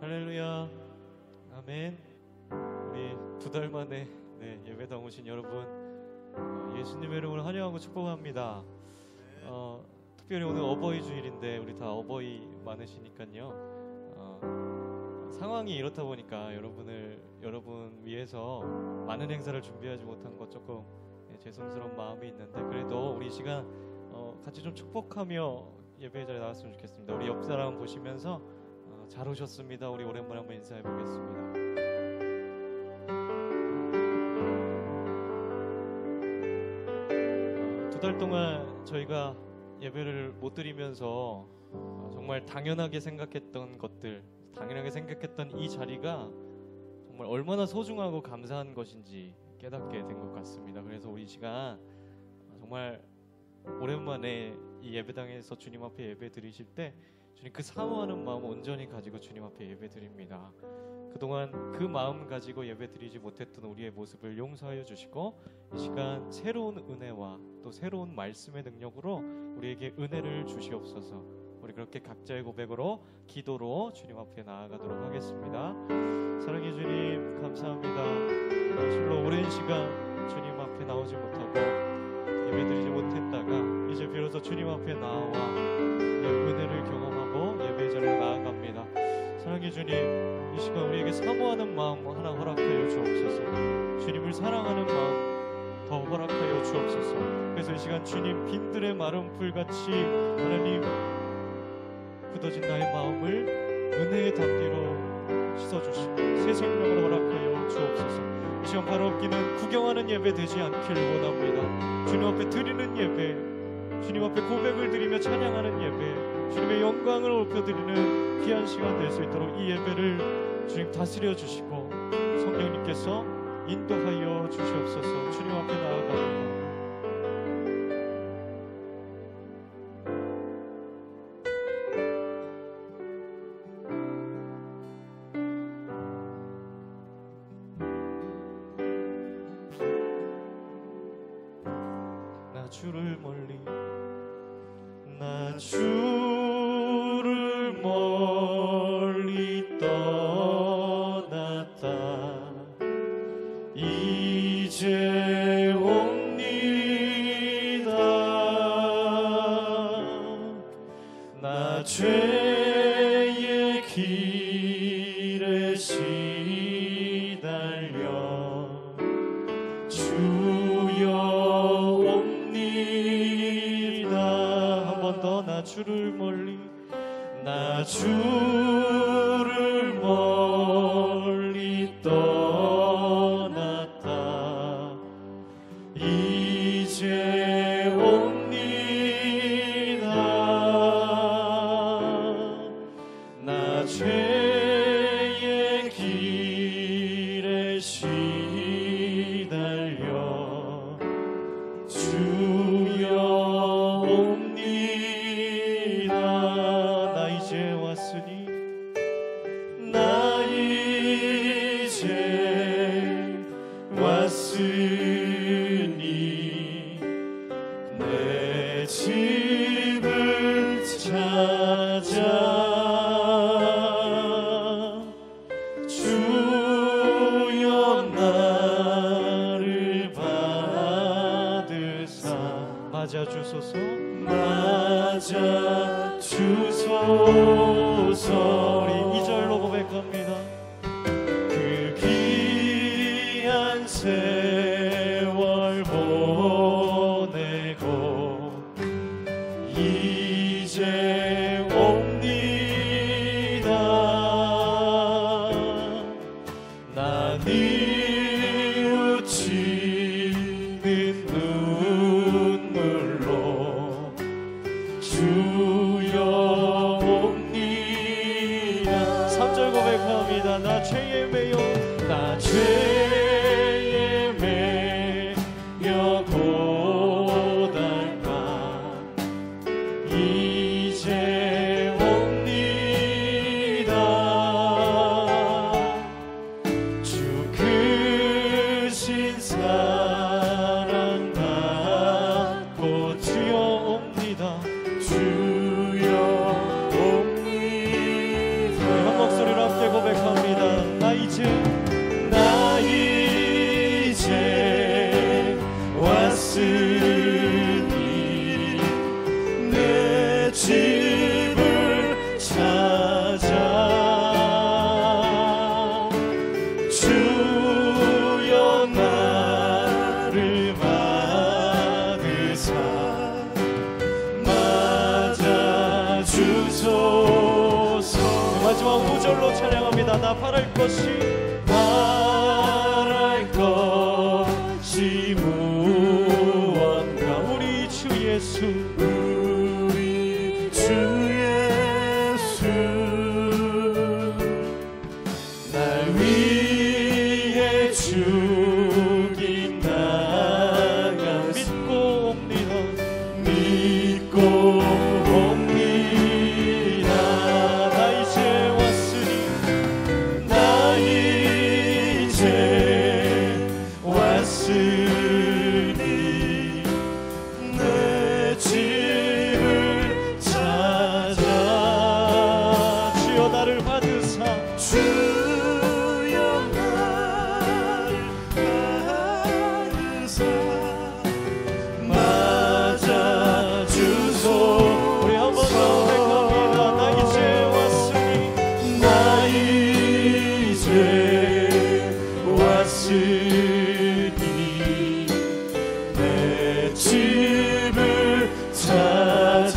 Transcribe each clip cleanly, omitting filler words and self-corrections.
할렐루야. 아멘. 우리 2달 만에 예배당 오신 여러분, 예수님의 이름으로 환영하고 축복합니다. 특별히 오늘 어버이 주일인데 우리 다 어버이 많으시니까요. 상황이 이렇다 보니까 여러분 위해서 많은 행사를 준비하지 못한 것 조금 죄송스러운 마음이 있는데, 그래도 우리 시간 같이 좀 축복하며 예배 자리에 나왔으면 좋겠습니다. 우리 옆 사람 보시면서 잘 오셨습니다. 우리 오랜만에 한번 인사해 보겠습니다. 2달 동안 저희가 예배를 못 드리면서 정말 당연하게 생각했던 것들, 당연하게 생각했던 이 자리가 정말 얼마나 소중하고 감사한 것인지 깨닫게 된 것 같습니다. 그래서 우리 시간 정말 오랜만에 이 예배당에서 주님 앞에 예배 드리실 때 주님 그 사모하는 마음 온전히 가지고 주님 앞에 예배 드립니다. 그동안 그 마음 가지고 예배 드리지 못했던 우리의 모습을 용서하여 주시고, 이 시간 새로운 은혜와 또 새로운 말씀의 능력으로 우리에게 은혜를 주시옵소서. 우리 그렇게 각자의 고백으로 기도로 주님 앞에 나아가도록 하겠습니다. 사랑해 주님, 감사합니다. 실로 오랜 시간 주님 앞에 나오지 못하고 예배드리지 못했다가 이제 비로소 주님 앞에 나와 은혜를 경험하고 예배의 자리로 나아갑니다. 사랑해 주님, 이 시간 우리에게 사모하는 마음 하나 허락하여 주옵소서. 주님을 사랑하는 마음 더 허락하여 주옵소서. 그래서 이 시간 주님, 빈들의 마른 풀같이 하나님 굳어진 나의 마음을 은혜의 담비로 씻어주시고 새 생명을 허락하여 주옵소서. 이 시간 바로 없기는 구경하는 예배 되지 않길 원합니다. 주님 앞에 드리는 예배, 주님 앞에 고백을 드리며 찬양하는 예배, 주님의 영광을 높여드리는 귀한 시간 될 수 있도록 이 예배를 주님 다스려 주시고 성령님께서 인도하여 주시옵소서. 주님 앞에 나아갑니다. 주를 멀리, 나 주를 멀리 떠났다. 이제 옵니다. 나 죄의 길에 시달려 주여 나 주를 멀리, 나 주를 멀리 떠났다. 이제 옵니다. 나 죄의 길에 시달려 주여 내 집을 찾아 주여 나를 받으사 맞아주소서, 맞아주소서. 우리 2절로 고백합니다. 그 귀한 세월 보내고 이제 옵니다. 나 뉘우치는 눈물로 주여 옵니다. 3절 고백합니다. 나 죄에 매여, 나 죄에 매여 고달파 이제 옵니다. 주 크신 사랑 받고 주여 옵니다. 주여 옵니다. 한 목소리로 함께 고백 찾아 주여 나를 받으사 맞아 주소서. 마지막 5절로 찬양합니다. 나 바랄 것이 무언가. 우리 주 예수 우리 주 예수 날 위해 죽인 나가 믿고 옵니다. 믿고 옵니다. 나 이제 왔으니 나 이제 왔으니 내 집을 찾아 주여 나를 받으사 주여 나를 받으사 맞아 주소. 우리 한 번 더 고백합니다. 나 이제 왔으니 나 이제 왔으니 내 집을 찾아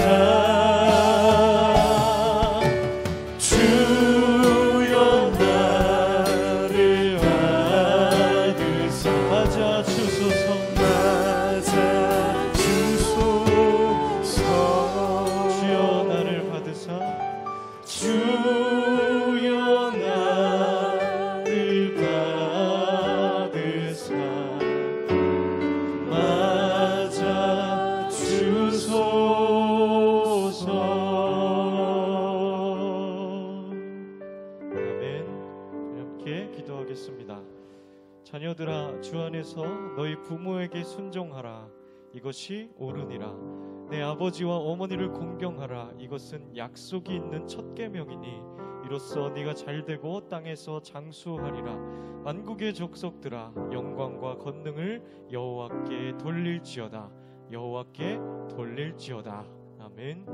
주여 나를 받으사 맞아 주소서 맞아 주소서. 주여 나를 받으사 주여 나를 받으사 맞아 주소서. 아멘. 함께 기도하겠습니다. 자녀들아 주 안에서 너희 부모에게 순종하라. 이것이 옳으니라. 내 아버지와 어머니를 공경하라. 이것은 약속이 있는 첫 계명이니 이로써 네가 잘되고 땅에서 장수하리라. 만국의 족속들아 영광과 권능을 여호와께 돌릴지어다. 여호와께 돌릴지어다. 아멘.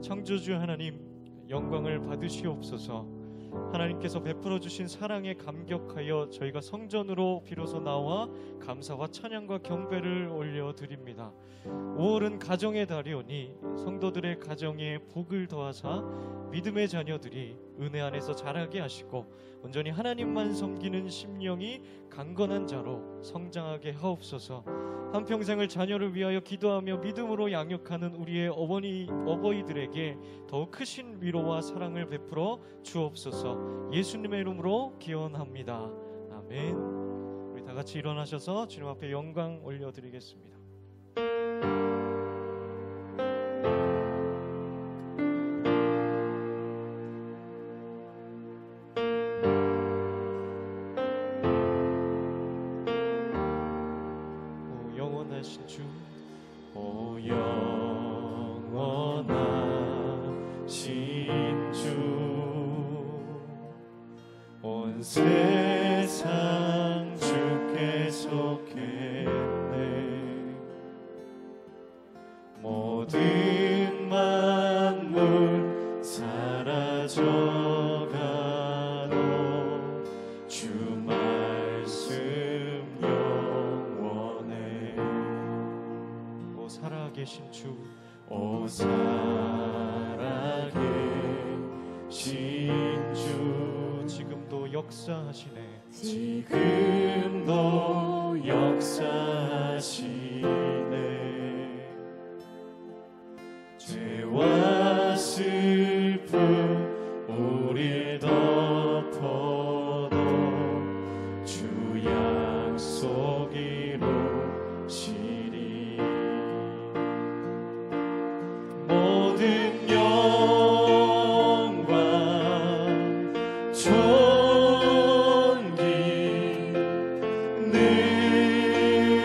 창조주 하나님 영광을 받으시옵소서. 하나님께서 베풀어 주신 사랑에 감격하여 저희가 성전으로 비로소 나와 감사와 찬양과 경배를 올려드립니다. 5월은 가정의 달이오니 성도들의 가정에 복을 더하사 믿음의 자녀들이 은혜 안에서 자라게 하시고 온전히 하나님만 섬기는 심령이 강건한 자로 성장하게 하옵소서. 한평생을 자녀를 위하여 기도하며 믿음으로 양육하는 우리의 어버이들에게 더욱 크신 위로와 사랑을 베풀어 주옵소서. 예수님의 이름으로 기원합니다. 아멘. 우리 다 같이 일어나셔서 주님 앞에 영광 올려드리겠습니다. 영원하신 주, 오 영원하신 주, 온 세상 주께 속했네. 모든 만물 사라져가도 주 말씀 영원해. 오 살아계신 주, 오 살아계신 주, 지금도 역사하시네. 지금도 역사하시네. 죄와 슬픔 우릴 덮어도 주 약속 이루시리. 모든 영광 존귀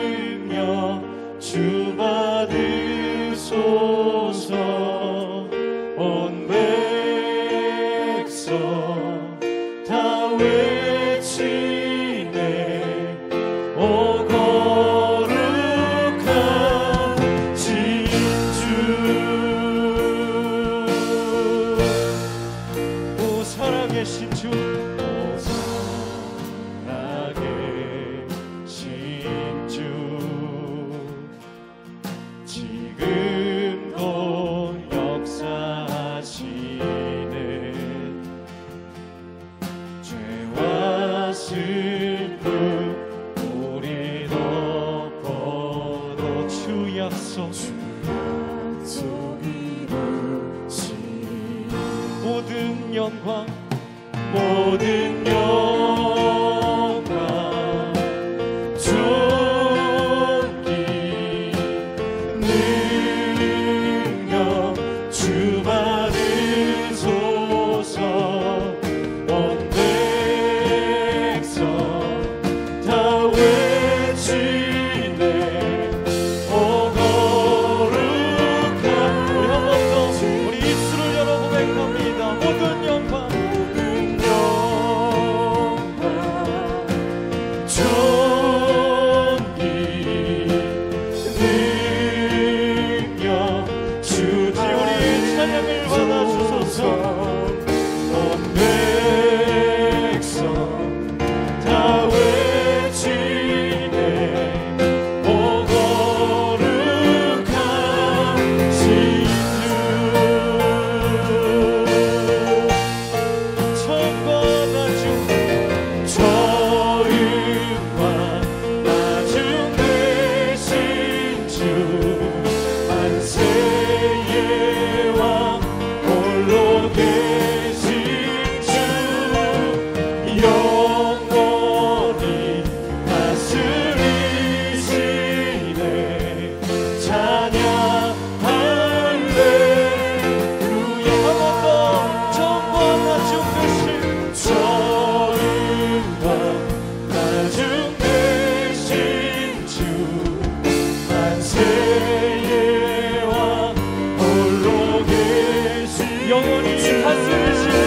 능력 주 받으소서. 온 백성 영광 모든 영광 존귀 능력 주 받으소서. 온 백성 다 외치네 오 거룩한. 우리 한 번 더 우리 입술을 열어 고백합니다. 모든 영광 존귀 능력 주지. 우리 찬양을 받아주소서. 온 백성 다 외치네 오 거룩한 신주. 천과 나중 저음과 나중 되신 주 만세의 왕 홀로 계신 주 영원히 다스리시네 찬양 할렐루야. 한 번 더 천과 나중 되신 저음과 나중 되신 주 만세의 왕 홀로 계신 영원히 다스리시네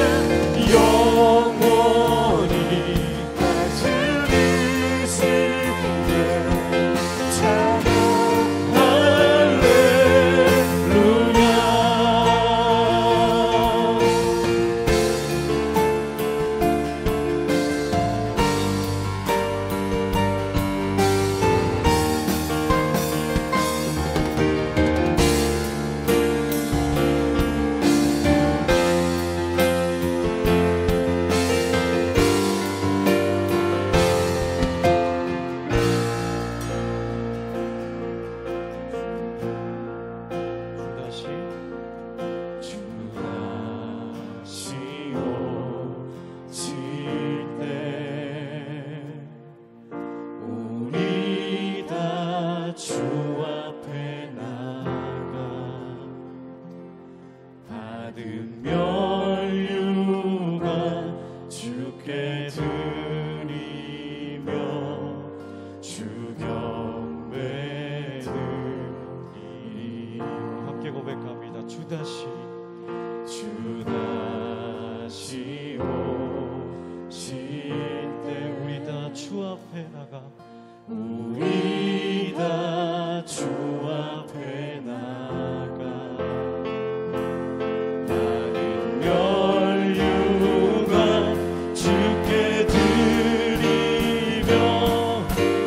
영원히 다스리시네 찬양 할렐루야. 고백합니다. 주 다시 오실 때 우리 다 주 앞에 나가 우리 다 주 앞에 나가 나는 면류관 주께 드리며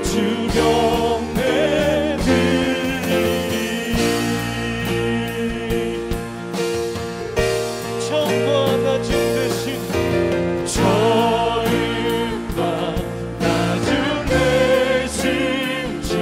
주 경배 저음과 나중 되신 주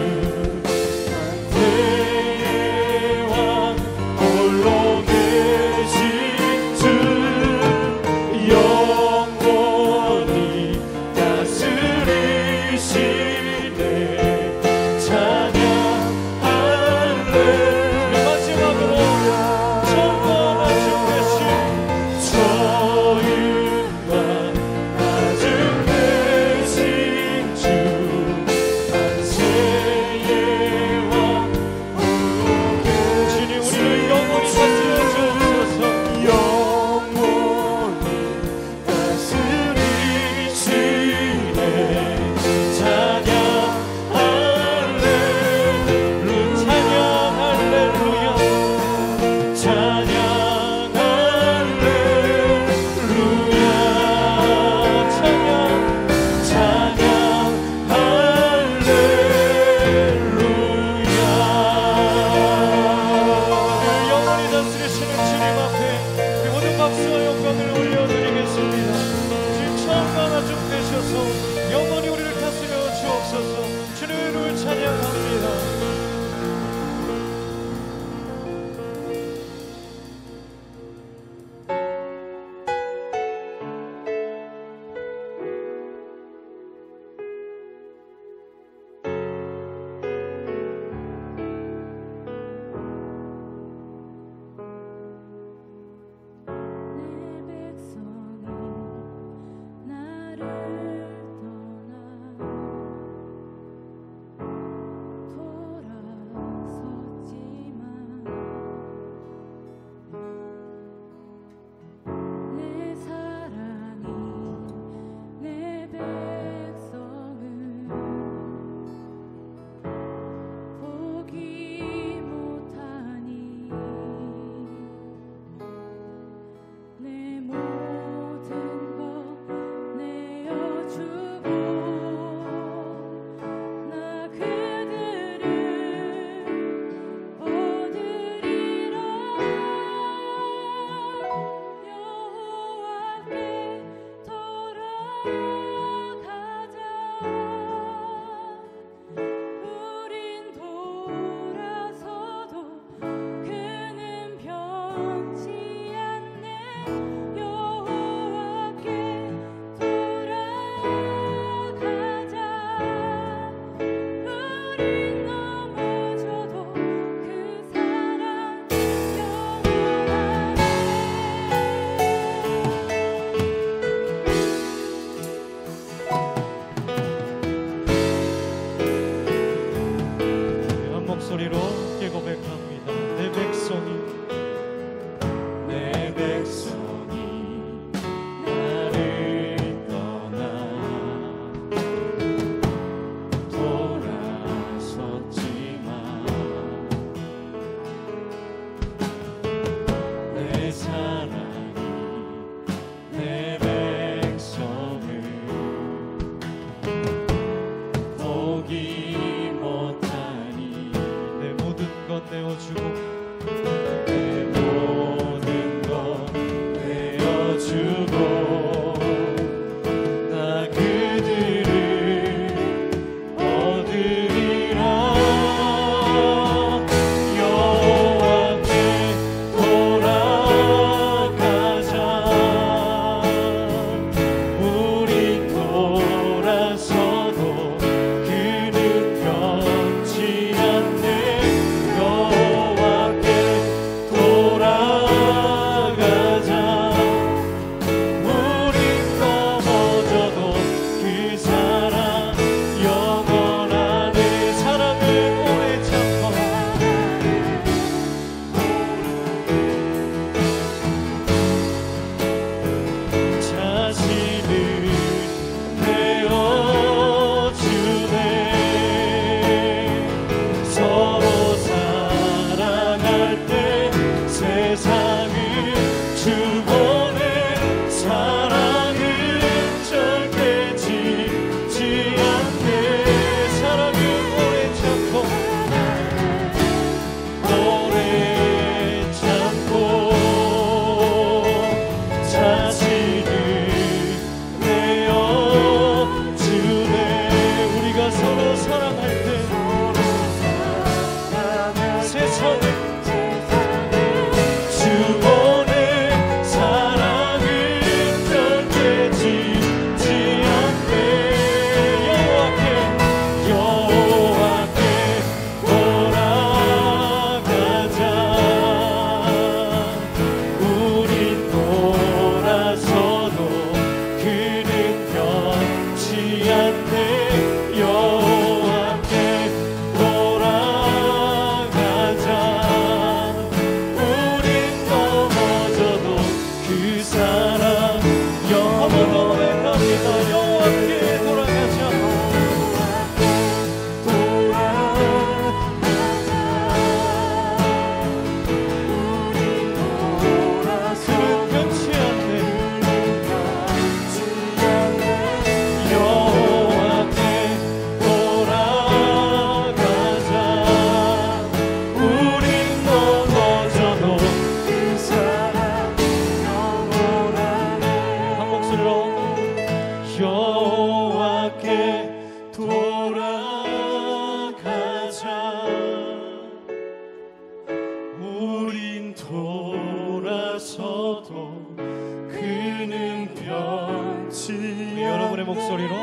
우리 여러분의 목소리로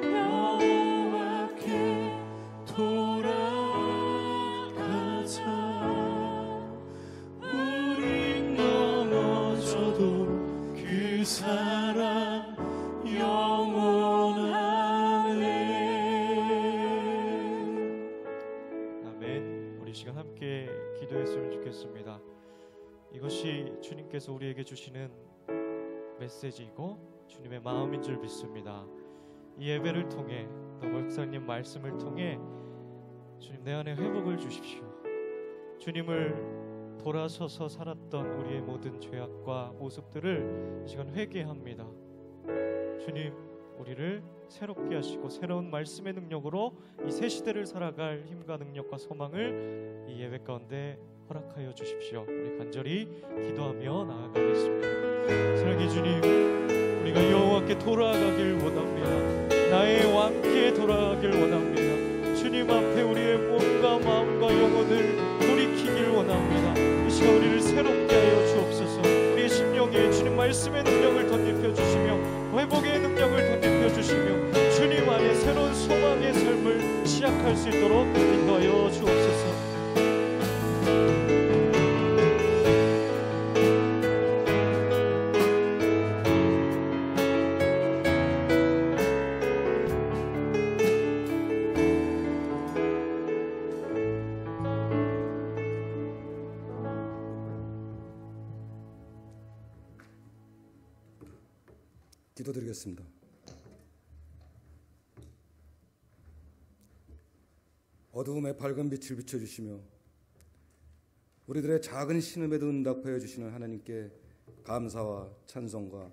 여호와께 돌아가자. 우린 넘어져도 그 사랑 영원하네. 아멘. 우리 시간 함께 기도했으면 좋겠습니다. 이것이 주님께서 우리에게 주시는 메시지이고 주님의 마음인 줄 믿습니다. 이 예배를 통해 또 목사님 말씀을 통해 주님 내 안에 회복을 주십시오. 주님을 돌아서서 살았던 우리의 모든 죄악과 모습들을 이 시간 회개합니다. 주님, 우리를 새롭게 하시고 새로운 말씀의 능력으로 이 새 시대를 살아갈 힘과 능력과 소망을 이 예배 가운데 허락하여 주십시오. 우리 간절히 기도하며 나아가겠습니다. 사랑의 주님, 우리가 여호와께 돌아가길 원합니다. 나의 왕께 돌아가길 원합니다. 주님 앞에 우리의 몸과 마음과 영혼을 돌이키길 원합니다. 이 시간 우리를 새롭게 하여 주옵소서. 우리의 심령에 주님 말씀의 능력을 덧입혀 주시며 회복의 능력을 덧입혀 주시며 주님 안에 새로운 소망의 삶을 시작할 수 있도록 인도하여 주옵소서. 기도드리겠습니다. 어두움에 밝은 빛을 비춰주시며 우리들의 작은 신음에도 응답하여 주시는 하나님께 감사와 찬송과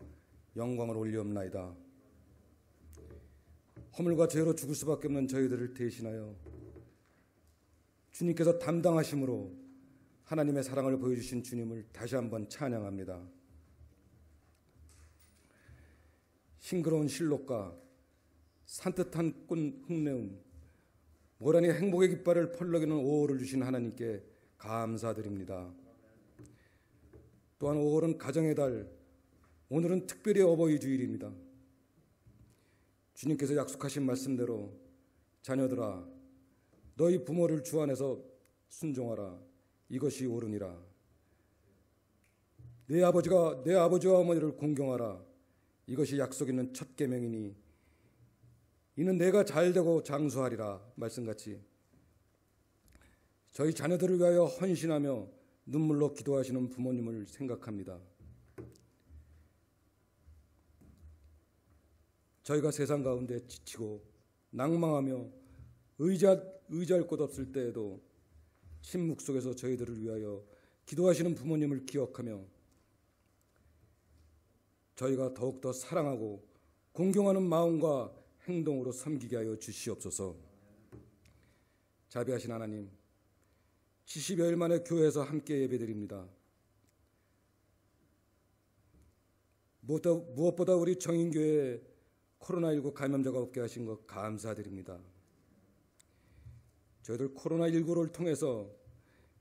영광을 올리옵나이다. 허물과 죄로 죽을 수밖에 없는 저희들을 대신하여 주님께서 담당하심으로 하나님의 사랑을 보여주신 주님을 다시 한번 찬양합니다. 싱그러운 실록과 산뜻한 흙내음, 모란이 행복의 깃발을 펄럭이는 5월을 주신 하나님께 감사드립니다. 또한 5월은 가정의 달, 오늘은 특별히 어버이 주일입니다. 주님께서 약속하신 말씀대로 자녀들아 너희 부모를 주 안에서 순종하라. 이것이 옳으니라. 내 아버지와 어머니를 공경하라. 이것이 약속 있는 첫 계명이니 이는 내가 잘되고 장수하리라. 말씀같이 저희 자녀들을 위하여 헌신하며 눈물로 기도하시는 부모님을 생각합니다. 저희가 세상 가운데 지치고 낭망하며 의지할 곳 없을 때에도 침묵 속에서 저희들을 위하여 기도하시는 부모님을 기억하며 저희가 더욱더 사랑하고 공경하는 마음과 행동으로 섬기게 하여 주시옵소서. 자비하신 하나님, 70여일 만에 교회에서 함께 예배드립니다. 무엇보다 우리 정인교회에 코로나19 감염자가 없게 하신 것 감사드립니다. 저희들 코로나19를 통해서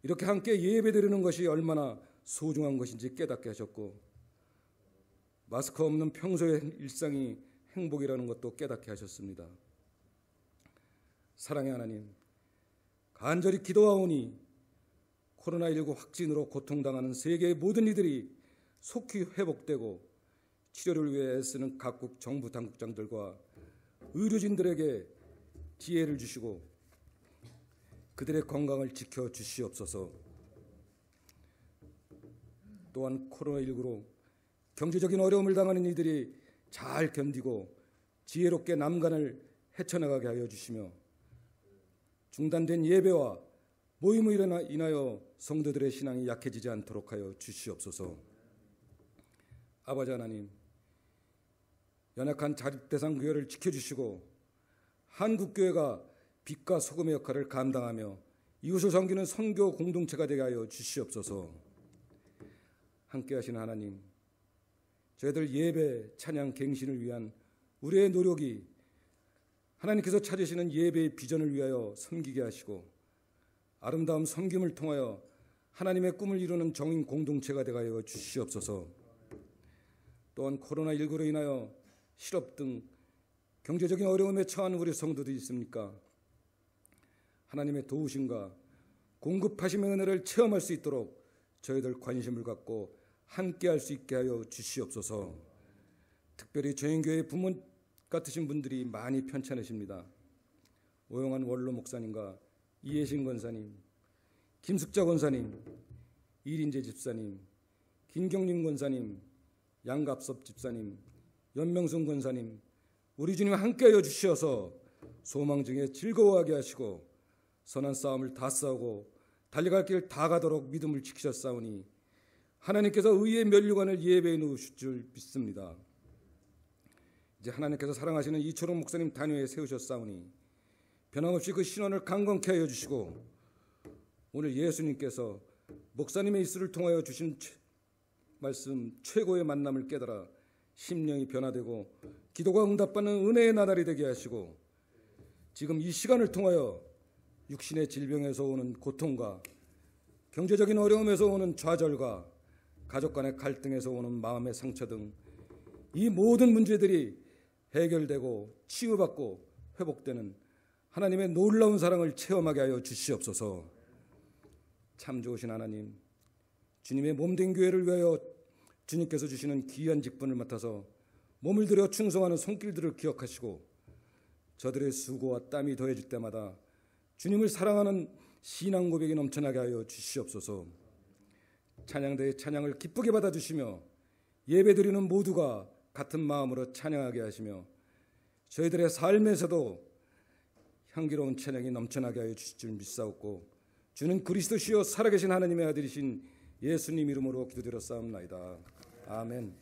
이렇게 함께 예배드리는 것이 얼마나 소중한 것인지 깨닫게 하셨고 마스크 없는 평소의 일상이 행복이라는 것도 깨닫게 하셨습니다. 사랑의 하나님, 간절히 기도하오니 코로나19 확진으로 고통당하는 세계의 모든 이들이 속히 회복되고 치료를 위해 애쓰는 각국 정부 당국장들과 의료진들에게 지혜를 주시고 그들의 건강을 지켜주시옵소서. 또한 코로나19로 경제적인 어려움을 당하는 이들이 잘 견디고 지혜롭게 난간을 헤쳐나가게 하여 주시며 중단된 예배와 모임을 인하여 성도들의 신앙이 약해지지 않도록 하여 주시옵소서. 아버지 하나님, 연약한 자립대상 교회를 지켜주시고 한국교회가 빛과 소금의 역할을 감당하며 이웃을 섬기는 선교 공동체가 되게 하여 주시옵소서. 함께 하시는 하나님, 저희들 예배, 찬양, 갱신을 위한 우리의 노력이 하나님께서 찾으시는 예배의 비전을 위하여 섬기게 하시고 아름다운 섬김을 통하여 하나님의 꿈을 이루는 정인 공동체가 되게 하여 주시옵소서. 또한 코로나19로 인하여 실업 등 경제적인 어려움에 처한 우리 성도들이 있습니까? 하나님의 도우심과 공급하심의 은혜를 체험할 수 있도록 저희들 관심을 갖고 함께할 수 있게 하여 주시옵소서. 특별히 저희교회 부모 같으신 분들이 많이 편찮으십니다. 오영환 원로 목사님과 이혜신 권사님, 김숙자 권사님, 이린재 집사님, 김경림 권사님, 양갑섭 집사님, 연명순 권사님, 우리 주님 함께하여 주시어서 소망 중에 즐거워하게 하시고 선한 싸움을 다 싸우고 달려갈 길 다 가도록 믿음을 지키셨사오니 하나님께서 의의 면류관을 예배해 놓으실 줄 믿습니다. 이제 하나님께서 사랑하시는 이초롱 목사님 단위에 세우셨사오니 변함없이 그 신원을 강건케 하여 주시고 오늘 예수님께서 목사님의 입술을 통하여 주신 말씀 최고의 만남을 깨달아 심령이 변화되고 기도가 응답받는 은혜의 나날이 되게 하시고 지금 이 시간을 통하여 육신의 질병에서 오는 고통과 경제적인 어려움에서 오는 좌절과 가족 간의 갈등에서 오는 마음의 상처 등 이 모든 문제들이 해결되고 치유받고 회복되는 하나님의 놀라운 사랑을 체험하게 하여 주시옵소서. 참 좋으신 하나님, 주님의 몸된 교회를 위하여 주님께서 주시는 귀한 직분을 맡아서 몸을 들여 충성하는 손길들을 기억하시고 저들의 수고와 땀이 더해질 때마다 주님을 사랑하는 신앙 고백이 넘쳐나게 하여 주시옵소서. 찬양대의 찬양을 기쁘게 받아주시며 예배드리는 모두가 같은 마음으로 찬양하게 하시며 저희들의 삶에서도 향기로운 찬양이 넘쳐나게 하여 주실 줄 믿사옵고 주는 그리스도시요 살아계신 하나님의 아들이신 예수님 이름으로 기도드렸사옵나이다. 아멘.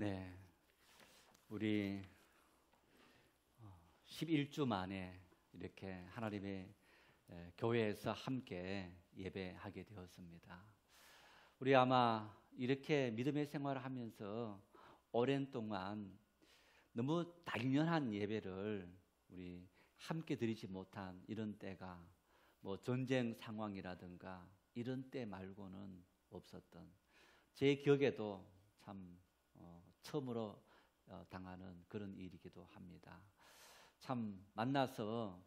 네, 우리 11주 만에 이렇게 하나님의 교회에서 함께 예배하게 되었습니다. 우리 아마 이렇게 믿음의 생활을 하면서 오랜 동안 너무 당연한 예배를 우리 함께 드리지 못한 이런 때가 뭐 전쟁 상황이라든가 이런 때 말고는 없었던, 제 기억에도 참 처음으로 당하는 그런 일이기도 합니다. 참 만나서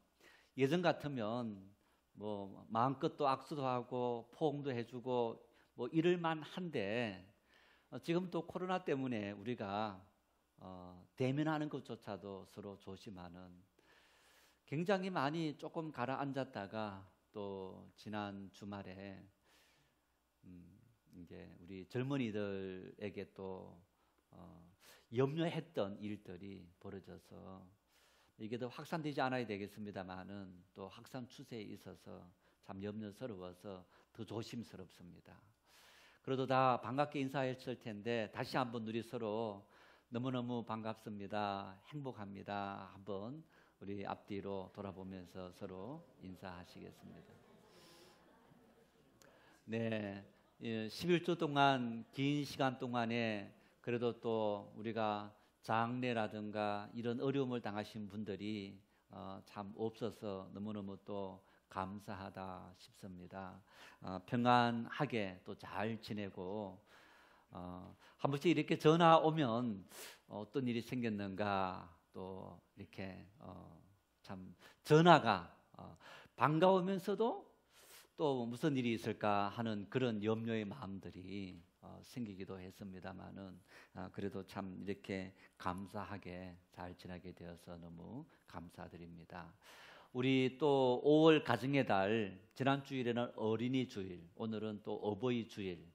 예전 같으면 뭐 마음껏 또 악수도 하고 포옹도 해주고 뭐 이럴만 한데, 지금 또 코로나 때문에 우리가 대면하는 것조차도 서로 조심하는, 굉장히 많이 조금 가라앉았다가 또 지난 주말에 이제 우리 젊은이들에게 또 염려했던 일들이 벌어져서 이게 더 확산되지 않아야 되겠습니다만은 또 확산 추세에 있어서 참 염려스러워서 더 조심스럽습니다. 그래도 다 반갑게 인사했을 텐데 다시 한번 우리 서로 너무너무 반갑습니다, 행복합니다 한번 우리 앞뒤로 돌아보면서 서로 인사하시겠습니다. 네, 11주 동안 긴 시간 동안에 그래도 또 우리가 장례라든가 이런 어려움을 당하신 분들이 참 없어서 너무너무 또 감사하다 싶습니다. 평안하게 또 잘 지내고, 한 번씩 이렇게 전화 오면 어떤 일이 생겼는가, 또 이렇게 참 전화가 반가우면서도 또 무슨 일이 있을까 하는 그런 염려의 마음들이 생기기도 했습니다만은, 그래도 참 이렇게 감사하게 잘 지나게 되어서 너무 감사드립니다. 우리 또 5월 가정의 달, 지난 주일에는 어린이 주일, 오늘은 또 어버이 주일.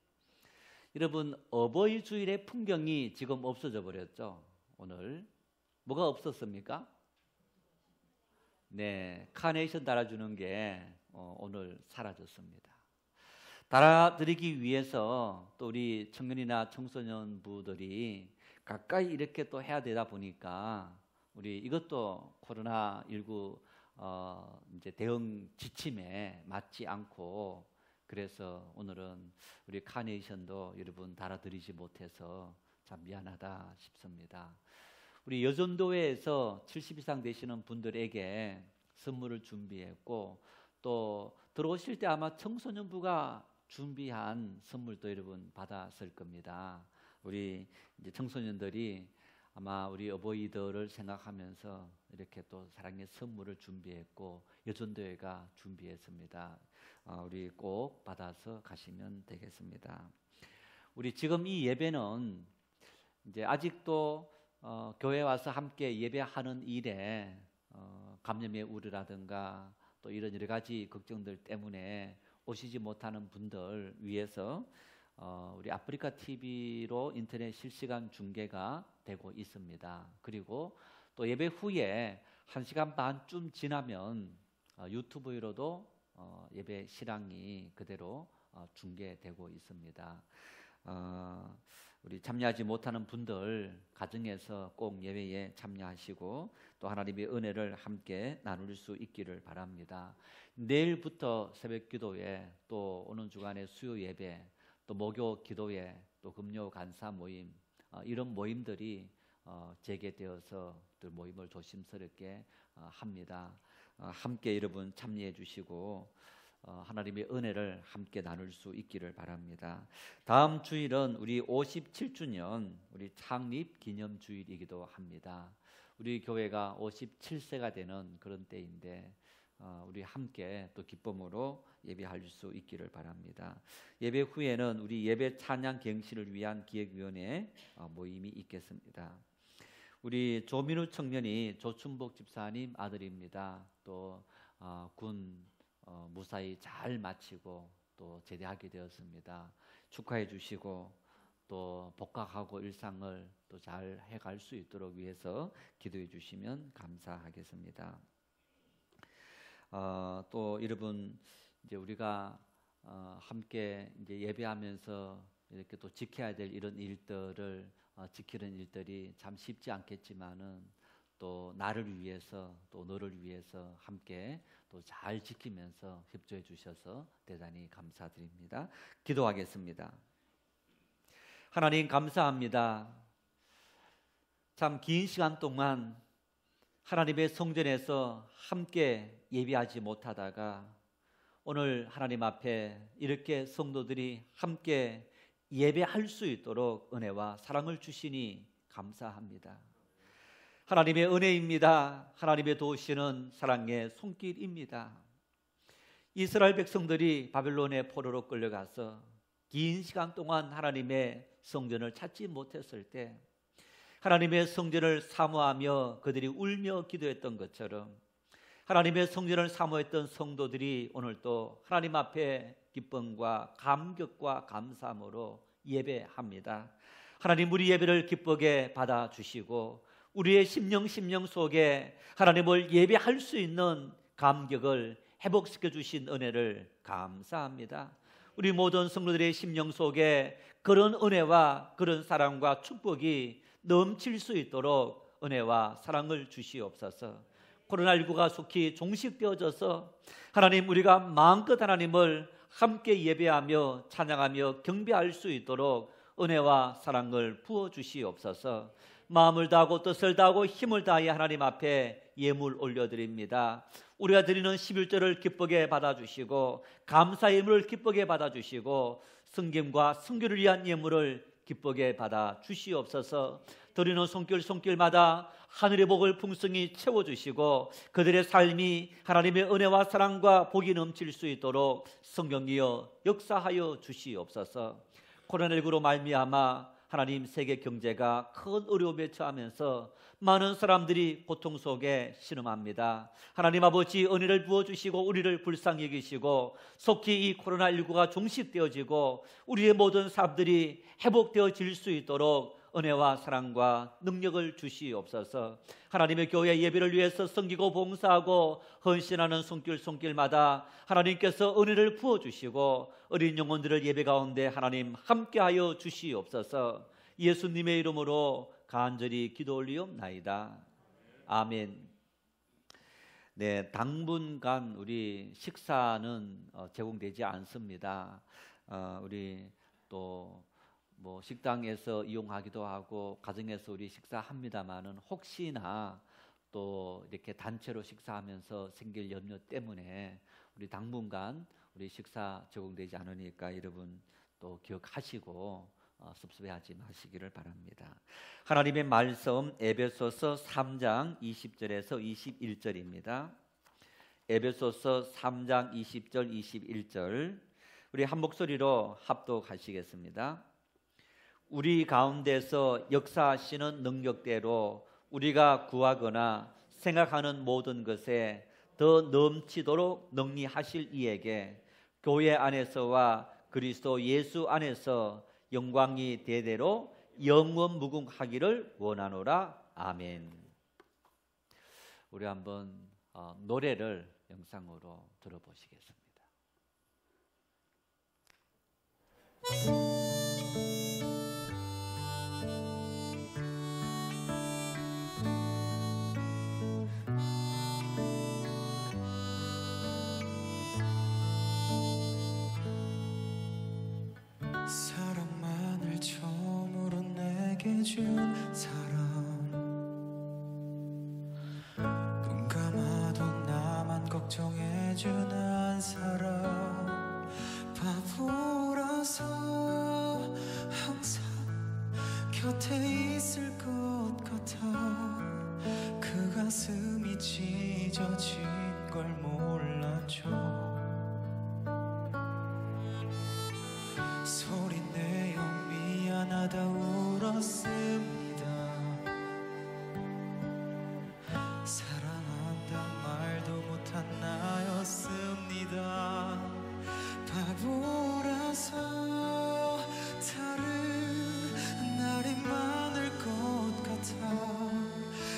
여러분, 어버이 주일의 풍경이 지금 없어져 버렸죠. 오늘 뭐가 없었습니까? 네, 카네이션 달아주는 게 오늘 사라졌습니다. 달아드리기 위해서 또 우리 청년이나 청소년부들이 가까이 이렇게 또 해야 되다 보니까 우리 이것도 코로나19 이제 대응 지침에 맞지 않고, 그래서 오늘은 우리 카네이션도 여러분 달아드리지 못해서 참 미안하다 싶습니다. 우리 여전도회에서 70 이상 되시는 분들에게 선물을 준비했고, 또 들어오실 때 아마 청소년부가 준비한 선물도 여러분 받았을 겁니다. 우리 이제 청소년들이 아마 우리 어버이들을 생각하면서 이렇게 또 사랑의 선물을 준비했고, 여전도회가 준비했습니다. 우리 꼭 받아서 가시면 되겠습니다. 우리 지금 이 예배는 이제 아직도 교회 와서 함께 예배하는 일에 감염의 우려라든가 또 이런 여러 가지 걱정들 때문에 오시지 못하는 분들 위해서 우리 아프리카 TV로 인터넷 실시간 중계가 되고 있습니다. 그리고 또 예배 후에 1시간 반쯤 지나면 유튜브로도 예배 실황이 그대로 중계되고 있습니다. 우리 참여하지 못하는 분들 가정에서 꼭 예배에 참여하시고 또 하나님의 은혜를 함께 나눌 수 있기를 바랍니다. 내일부터 새벽 기도회, 또 오는 주간의 수요 예배, 또 목요 기도회, 또 금요 간사 모임, 이런 모임들이 재개되어서 또 모임을 조심스럽게 합니다. 함께 여러분 참여해 주시고 하나님의 은혜를 함께 나눌 수 있기를 바랍니다. 다음 주일은 우리 57주년 우리 창립 기념 주일이기도 합니다. 우리 교회가 57세가 되는 그런 때인데 우리 함께 또 기쁨으로 예배할 수 있기를 바랍니다. 예배 후에는 우리 예배 찬양 갱신을 위한 기획위원회 모임이 있겠습니다. 우리 조민우 청년이 조춘복 집사님 아들입니다. 또 군 무사히 잘 마치고 또 제대하게 되었습니다. 축하해 주시고 또 복학하고 일상을 또 잘 해갈 수 있도록 위해서 기도해 주시면 감사하겠습니다. 또 여러분 이제 우리가 함께 이제 예배하면서 이렇게 또 지켜야 될 이런 일들을 지키는 일들이 참 쉽지 않겠지만은 또 나를 위해서 또 너를 위해서 함께 또 잘 지키면서 협조해 주셔서 대단히 감사드립니다. 기도하겠습니다. 하나님 감사합니다. 참 긴 시간 동안 하나님의 성전에서 함께 예배하지 못하다가 오늘 하나님 앞에 이렇게 성도들이 함께 예배할 수 있도록 은혜와 사랑을 주시니 감사합니다. 하나님의 은혜입니다. 하나님의 도우시는 사랑의 손길입니다. 이스라엘 백성들이 바벨론의 포로로 끌려가서 긴 시간 동안 하나님의 성전을 찾지 못했을 때 하나님의 성전을 사모하며 그들이 울며 기도했던 것처럼 하나님의 성전을 사모했던 성도들이 오늘 또 하나님 앞에 기쁨과 감격과 감사함으로 예배합니다. 하나님 우리 예배를 기쁘게 받아주시고 우리의 심령 속에 하나님을 예배할 수 있는 감격을 회복시켜 주신 은혜를 감사합니다. 우리 모든 성도들의 심령 속에 그런 은혜와 그런 사랑과 축복이 넘칠 수 있도록 은혜와 사랑을 주시옵소서. 코로나19가 속히 종식되어져서 하나님 우리가 마음껏 하나님을 함께 예배하며 찬양하며 경배할 수 있도록 은혜와 사랑을 부어주시옵소서. 마음을 다하고 뜻을 다하고 힘을 다해 하나님 앞에 예물 올려드립니다. 우리가 드리는 11절을 기쁘게 받아주시고 감사의 예물을 기쁘게 받아주시고 성김과 성교를 위한 예물을 기쁘게 받아주시옵소서. 드리는 손길마다 하늘의 복을 풍성히 채워주시고 그들의 삶이 하나님의 은혜와 사랑과 복이 넘칠 수 있도록 성령이여 역사하여 주시옵소서. 코로나19로 말미암아 하나님 세계 경제가 큰 어려움에 처하면서 많은 사람들이 고통 속에 신음합니다. 하나님 아버지 은혜를 부어주시고 우리를 불쌍히 여기시고 속히 이 코로나19가 종식되어지고 우리의 모든 사람들이 회복되어질 수 있도록 은혜와 사랑과 능력을 주시옵소서. 하나님의 교회 예배를 위해서 섬기고 봉사하고 헌신하는 손길마다 하나님께서 은혜를 부어주시고 어린 영혼들을 예배 가운데 하나님 함께하여 주시옵소서. 예수님의 이름으로 간절히 기도 올리옵나이다. 아멘. 네, 당분간 우리 식사는 제공되지 않습니다. 우리 또 뭐 식당에서 이용하기도 하고 가정에서 우리 식사합니다만은 혹시나 또 이렇게 단체로 식사하면서 생길 염려 때문에 우리 당분간 우리 식사 제공되지 않으니까 여러분 또 기억하시고 섭섭해하지 마시기를 바랍니다. 하나님의 말씀 에베소서 3장 20절에서 21절입니다. 에베소서 3장 20절 21절 우리 한 목소리로 합독하시겠습니다. 우리 가운데서 역사하시는 능력대로 우리가 구하거나 생각하는 모든 것에 더 넘치도록 능리하실 이에게 교회 안에서와 그리스도 예수 안에서 영광이 대대로 영원 무궁하기를 원하노라. 아멘. 우리 한번 노래를 영상으로 들어보시겠습니다. 사랑만을 처음으로 내게 준 사람 눈 감아도 나만 걱정해주는 사람 바보라서 항상 곁에 있을 것 같아 그 가슴이 찢어진 걸 몰랐죠. 소리내어 미안하다 울었습니다. 사랑한단 말도 못한 나였습니다. 바보라서 다른 날이 많을 것 같아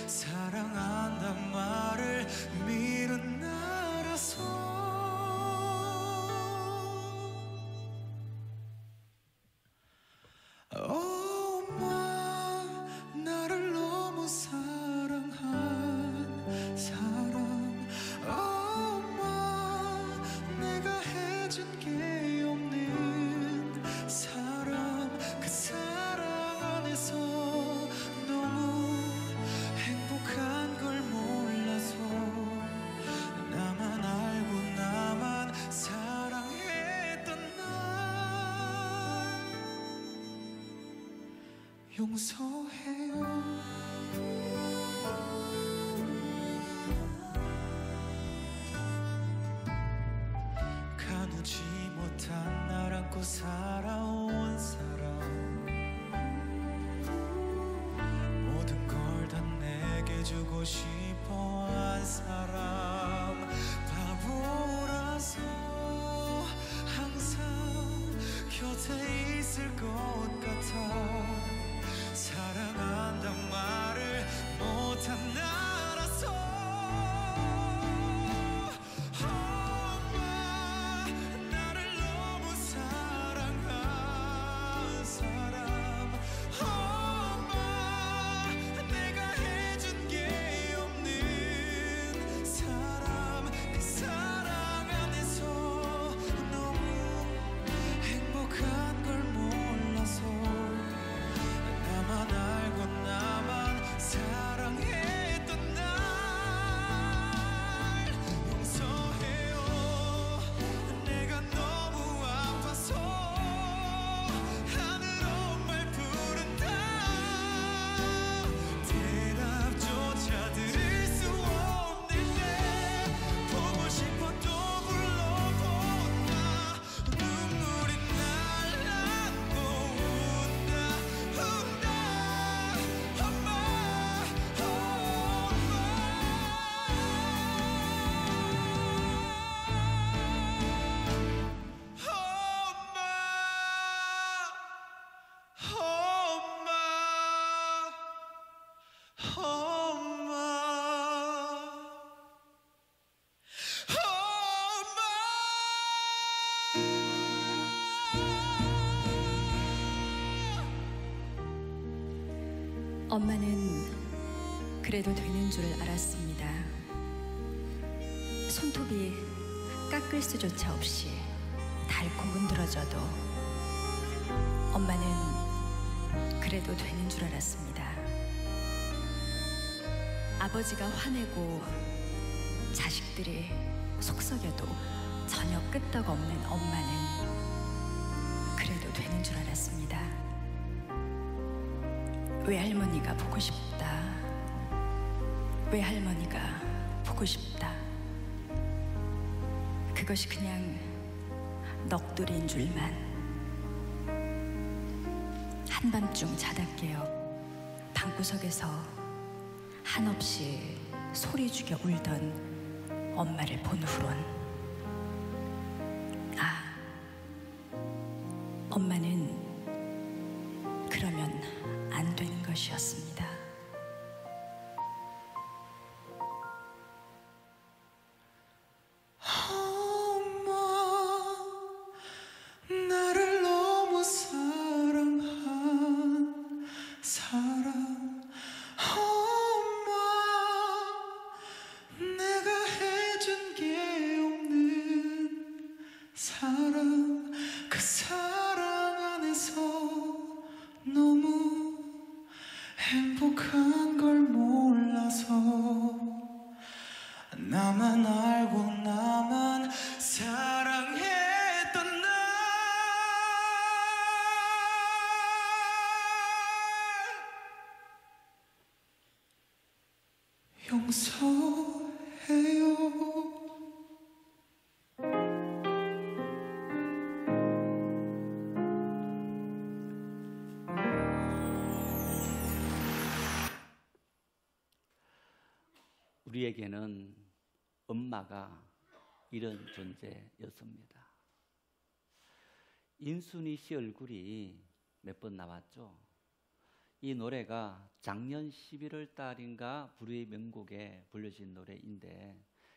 사랑한단 말을 미룬 나라서 Oh my 용서해요. 가누지 못한 날 안고 살아온 사람, 모든 걸 다 내게 주고 싶어 한 사람, 바보라서 항상 곁에 있을 것 같아. 사랑한단 말을 못한 나라서. 엄마, 나를 너무 사랑한 사람. 엄마, 내가 해준 게 없는 사람. 그 사랑 안에서 너무 행복한 걸 몰라서. 나만 알고 나만 사랑했던 날 용서해요. 내가 너무 아파서 하늘로 말 부른다. 대답조차 들을 수 없는데 보고 싶어 또 불러본다. 눈물이 날라고 운다 운다. 엄마, 엄마는 그래도 되는 줄 알았습니다. 손톱이 깎을 수조차 없이 닳고 문드러져도 엄마는 그래도 되는 줄 알았습니다. 아버지가 화내고 자식들이 속썩여도 전혀 끄떡없는 엄마는 그래도 되는 줄 알았습니다. 외할머니가 보고 싶다. 외할머니가 보고 싶다. 그것이 그냥 넋두리인 줄만. 한밤중 자다 깨어 방구석에서 한없이 소리 죽여 울던 엄마를 본 후론, 아, 엄마는 그러면 안 되는 것이었습니다. 엄마, 나를 너무 사랑한 사람. 엄마, 내가 해준 게 없는 사람. 그 사랑 안에서 너무 행복한 걸 몰라서. 나만 알고 나만 사랑했던 날 용서해요. 우리에게는 엄마가 이런 존재였습니다. 인순이 씨 얼굴이 몇 번 나왔죠. 이 노래가 작년 11월 달인가 불후의 명곡에 불려진 노래인데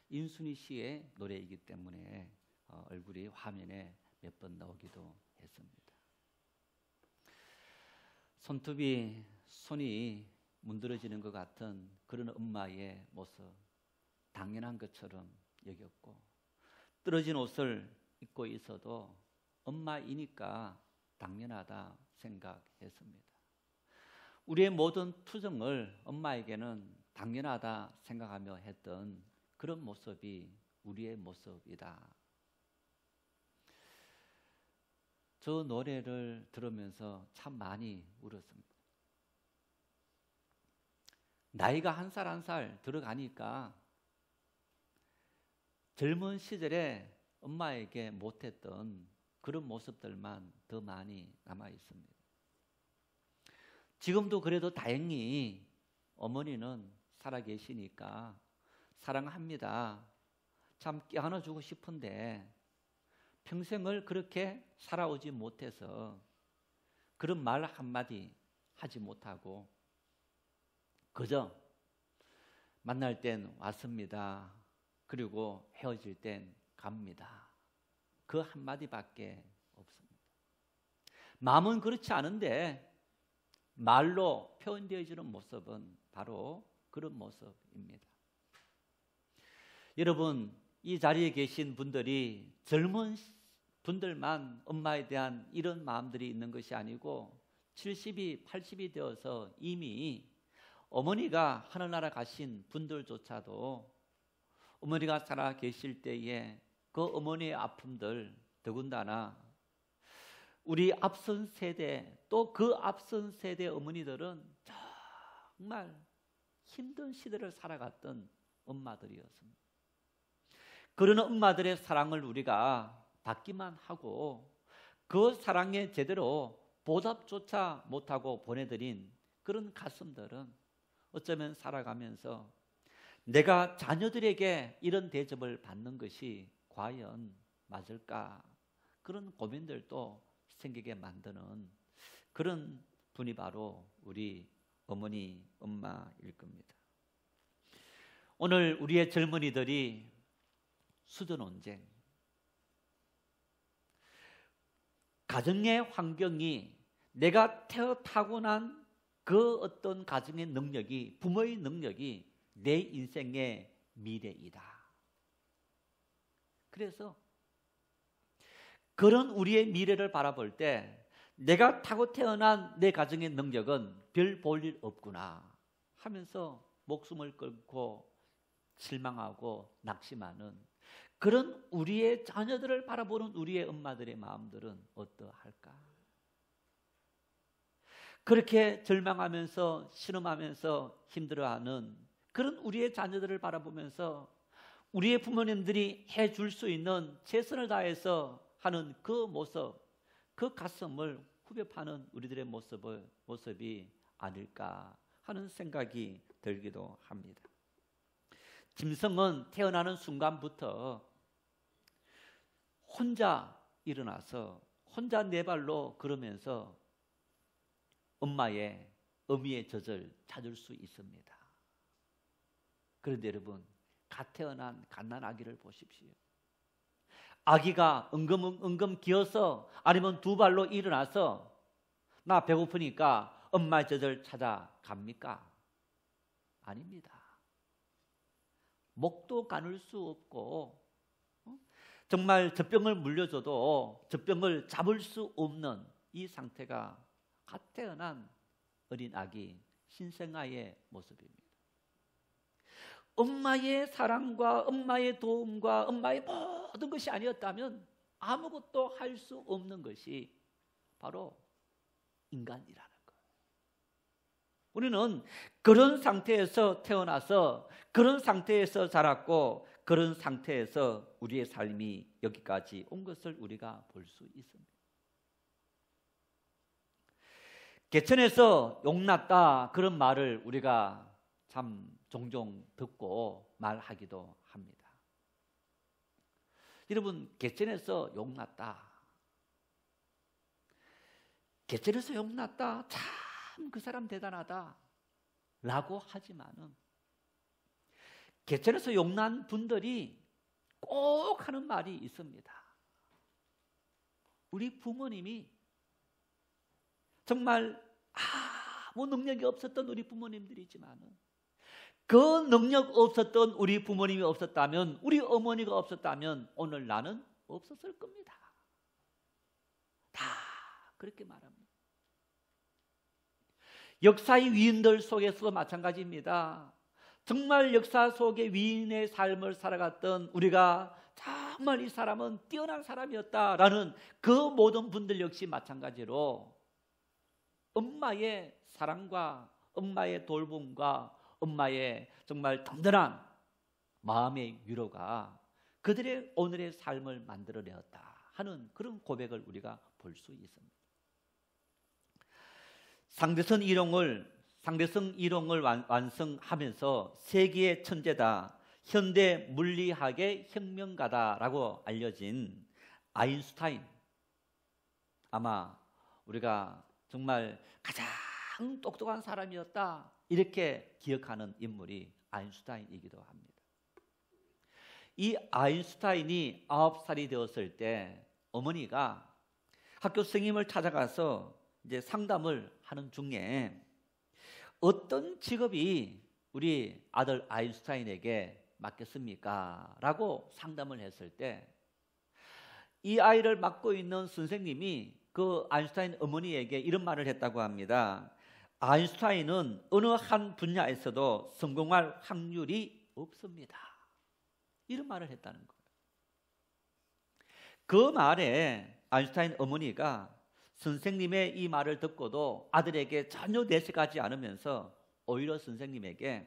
인순이 씨의 노래이기 때문에 얼굴이 화면에 몇 번 나오기도 했습니다. 손이 문드러지는 것 같은 그런 엄마의 모습, 당연한 것처럼 여겼고, 떨어진 옷을 입고 있어도 엄마이니까 당연하다 생각했습니다. 우리의 모든 투정을 엄마에게는 당연하다 생각하며 했던 그런 모습이 우리의 모습이다. 저 노래를 들으면서 참 많이 울었습니다. 나이가 한 살 한 살 들어가니까 젊은 시절에 엄마에게 못했던 그런 모습들만 더 많이 남아 있습니다. 지금도 그래도 다행히 어머니는 살아 계시니까 사랑합니다. 참 껴안아주고 싶은데 평생을 그렇게 살아오지 못해서 그런 말 한마디 하지 못하고 그저 만날 땐 왔습니다. 그리고 헤어질 땐 갑니다. 그 한마디밖에 없습니다. 마음은 그렇지 않은데 말로 표현되어지는 모습은 바로 그런 모습입니다. 여러분, 이 자리에 계신 분들이 젊은 분들만 엄마에 대한 이런 마음들이 있는 것이 아니고 70이 80이 되어서 이미 어머니가 하늘나라 가신 분들조차도 어머니가 살아 계실 때에 그 어머니의 아픔들, 더군다나 우리 앞선 세대 또 그 앞선 세대 어머니들은 정말 힘든 시대를 살아갔던 엄마들이었습니다. 그런 엄마들의 사랑을 우리가 받기만 하고 그 사랑에 제대로 보답조차 못하고 보내드린 그런 가슴들은 어쩌면 살아가면서 내가 자녀들에게 이런 대접을 받는 것이 과연 맞을까? 그런 고민들도 생기게 만드는 그런 분이 바로 우리 어머니, 엄마일 겁니다. 오늘 우리의 젊은이들이 수도논쟁, 가정의 환경이 내가 타고난 그 어떤 가정의 능력이, 부모의 능력이 내 인생의 미래이다. 그래서 그런 우리의 미래를 바라볼 때 내가 타고 태어난 내 가정의 능력은 별 볼 일 없구나 하면서 목숨을 끊고 실망하고 낙심하는 그런 우리의 자녀들을 바라보는 우리의 엄마들의 마음들은 어떠할까? 그렇게 절망하면서 신음하면서 힘들어하는 그런 우리의 자녀들을 바라보면서 우리의 부모님들이 해줄 수 있는 최선을 다해서 하는 그 모습, 그 가슴을 후벼 파는 우리들의 모습이 아닐까 하는 생각이 들기도 합니다. 짐승은 태어나는 순간부터 혼자 일어나서 혼자 네 발로 걸으면서 엄마의 어미의 젖을 찾을 수 있습니다. 그런데 여러분, 갓 태어난 갓난 아기를 보십시오. 아기가 엉금 기어서 아니면 두 발로 일어나서 나 배고프니까 엄마의 젖을 찾아갑니까? 아닙니다. 목도 가눌 수 없고 정말 젖병을 물려줘도 젖병을 잡을 수 없는 이 상태가 갓 태어난 어린 아기 신생아의 모습입니다. 엄마의 사랑과 엄마의 도움과 엄마의 모든 것이 아니었다면 아무것도 할 수 없는 것이 바로 인간이라는 거예요. 우리는 그런 상태에서 태어나서 그런 상태에서 자랐고 그런 상태에서 우리의 삶이 여기까지 온 것을 우리가 볼 수 있습니다. 개천에서 용났다 그런 말을 우리가 참 종종 듣고 말하기도 합니다. 여러분, 개천에서 용났다. 개천에서 용났다. 참 그 사람 대단하다. 라고 하지만은 개천에서 용난 분들이 꼭 하는 말이 있습니다. 우리 부모님이 정말 아무 능력이 없었던 우리 부모님들이지만은 그 능력 없었던 우리 부모님이 없었다면, 우리 어머니가 없었다면 오늘 나는 없었을 겁니다. 다 그렇게 말합니다. 역사의 위인들 속에서도 마찬가지입니다. 정말 역사 속에 위인의 삶을 살아갔던 우리가 정말 이 사람은 뛰어난 사람이었다라는 그 모든 분들 역시 마찬가지로 엄마의 사랑과 엄마의 돌봄과 엄마의 정말 든든한 마음의 위로가 그들의 오늘의 삶을 만들어내었다 하는 그런 고백을 우리가 볼 수 있습니다. 상대성 이론을 완성하면서 세계의 천재다, 현대 물리학의 혁명가다라고 알려진 아인슈타인, 아마 우리가 정말 가장 똑똑한 사람이었다 이렇게 기억하는 인물이 아인슈타인이기도 합니다. 이 아인슈타인이 9살이 되었을 때 어머니가 학교 선생님을 찾아가서 이제 상담을 하는 중에 어떤 직업이 우리 아들 아인슈타인에게 맞겠습니까? 라고 상담을 했을 때 이 아이를 맡고 있는 선생님이 그 아인슈타인 어머니에게 이런 말을 했다고 합니다. 아인슈타인은 어느 한 분야에서도 성공할 확률이 없습니다. 이런 말을 했다는 거예요. 그 말에 아인슈타인 어머니가 선생님의 이 말을 듣고도 아들에게 전혀 내색하지 않으면서 오히려 선생님에게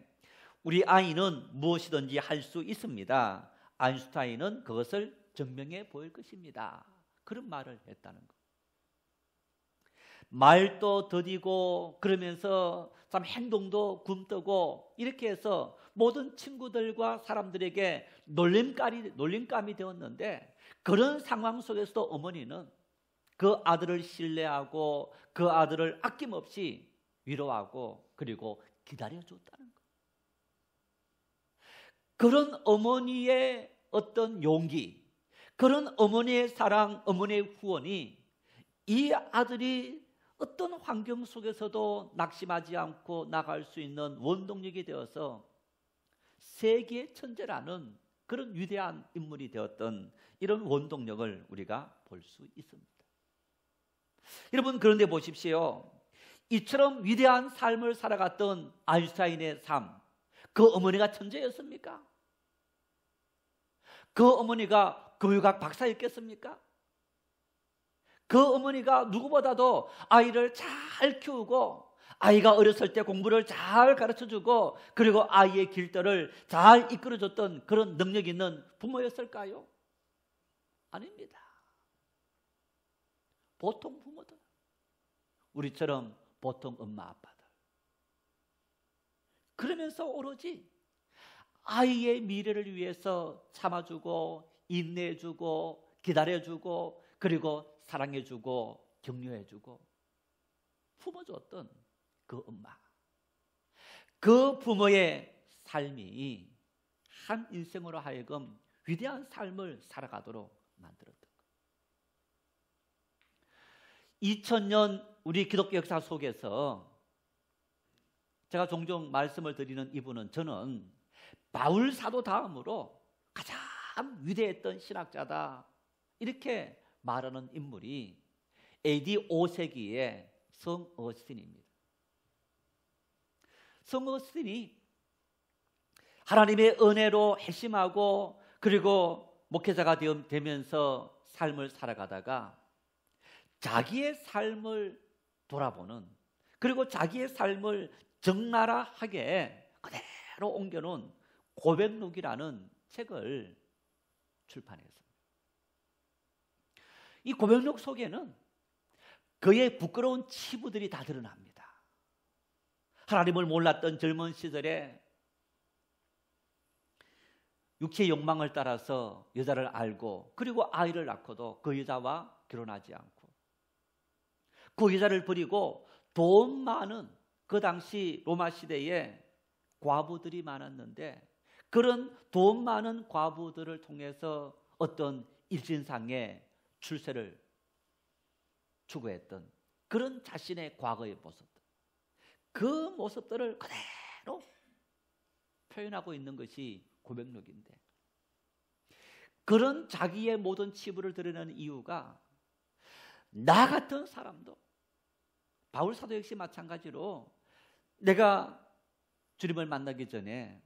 우리 아이는 무엇이든지 할 수 있습니다. 아인슈타인은 그것을 증명해 보일 것입니다. 그런 말을 했다는 거예요. 말도 더디고 그러면서 참 행동도 굼뜨고 이렇게 해서 모든 친구들과 사람들에게 놀림감이 되었는데 그런 상황 속에서도 어머니는 그 아들을 신뢰하고 그 아들을 아낌없이 위로하고 그리고 기다려줬다는 거예요. 그런 어머니의 어떤 용기, 그런 어머니의 사랑, 어머니의 후원이 이 아들이 어떤 환경 속에서도 낙심하지 않고 나갈 수 있는 원동력이 되어서 세계의 천재라는 그런 위대한 인물이 되었던 이런 원동력을 우리가 볼 수 있습니다. 여러분, 그런데 보십시오. 이처럼 위대한 삶을 살아갔던 아인슈타인의 삶, 그 어머니가 천재였습니까? 그 어머니가 교육학 박사였겠습니까? 그 어머니가 누구보다도 아이를 잘 키우고 아이가 어렸을 때 공부를 잘 가르쳐주고 그리고 아이의 길들을 잘 이끌어줬던 그런 능력 있는 부모였을까요? 아닙니다. 보통 부모들, 우리처럼 보통 엄마 아빠들. 그러면서 오로지 아이의 미래를 위해서 참아주고 인내해주고 기다려주고 그리고 사랑해주고 격려해주고 품어줬던 그 엄마, 그 부모의 삶이 한 인생으로 하여금 위대한 삶을 살아가도록 만들었던 거예요. 2000년 우리 기독교 역사 속에서 제가 종종 말씀을 드리는 이분은 저는 바울 사도 다음으로 가장 위대했던 신학자다 이렇게 말하는 인물이 AD 5세기의 성 어거스틴입니다. 성 어거스틴이 하나님의 은혜로 회심하고 그리고 목회자가 되면서 삶을 살아가다가 자기의 삶을 돌아보는 그리고 자기의 삶을 적나라하게 그대로 옮겨놓은 고백록이라는 책을 출판했습니다. 이 고백록 속에는 그의 부끄러운 치부들이 다 드러납니다. 하나님을 몰랐던 젊은 시절에 육체의 욕망을 따라서 여자를 알고 그리고 아이를 낳고도 그 여자와 결혼하지 않고 그 여자를 버리고 돈 많은 그 당시 로마 시대에 과부들이 많았는데 그런 돈 많은 과부들을 통해서 어떤 일진상의 출세를 추구했던 그런 자신의 과거의 모습들, 그 모습들을 그대로 표현하고 있는 것이 고백록인데 그런 자기의 모든 치부를 드러내는 이유가 나 같은 사람도 바울 사도 역시 마찬가지로 내가 주님을 만나기 전에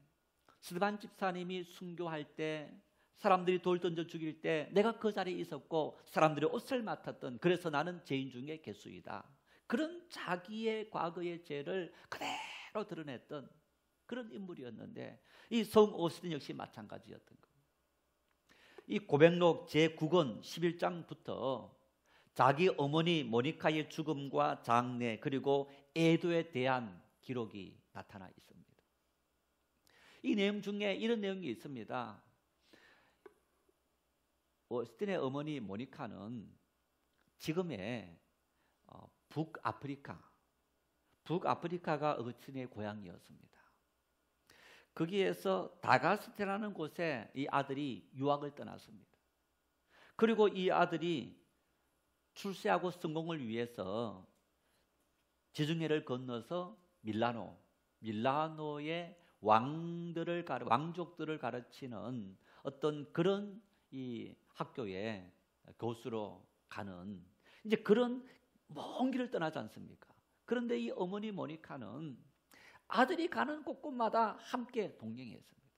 스데반 집사님이 순교할 때 사람들이 돌 던져 죽일 때 내가 그 자리에 있었고 사람들이 옷을 맡았던 그래서 나는 죄인 중에 개수이다. 그런 자기의 과거의 죄를 그대로 드러냈던 그런 인물이었는데 이 성 오스틴 역시 마찬가지였던 겁니다. 이 고백록 제9권 11장부터 자기 어머니 모니카의 죽음과 장례 그리고 애도에 대한 기록이 나타나 있습니다. 이 내용 중에 이런 내용이 있습니다. 오스틴의 어머니 모니카는 지금의 북아프리카가 오스틴의 고향이었습니다. 거기에서 다가스테라는 곳에 이 아들이 유학을 떠났습니다. 그리고 이 아들이 출세하고 성공을 위해서 지중해를 건너서 밀라노의 왕족들을 가르치는 어떤 그런 이 학교에 교수로 가는 이제 그런 먼 길을 떠나지 않습니까? 그런데 이 어머니 모니카는 아들이 가는 곳곳마다 함께 동행했습니다.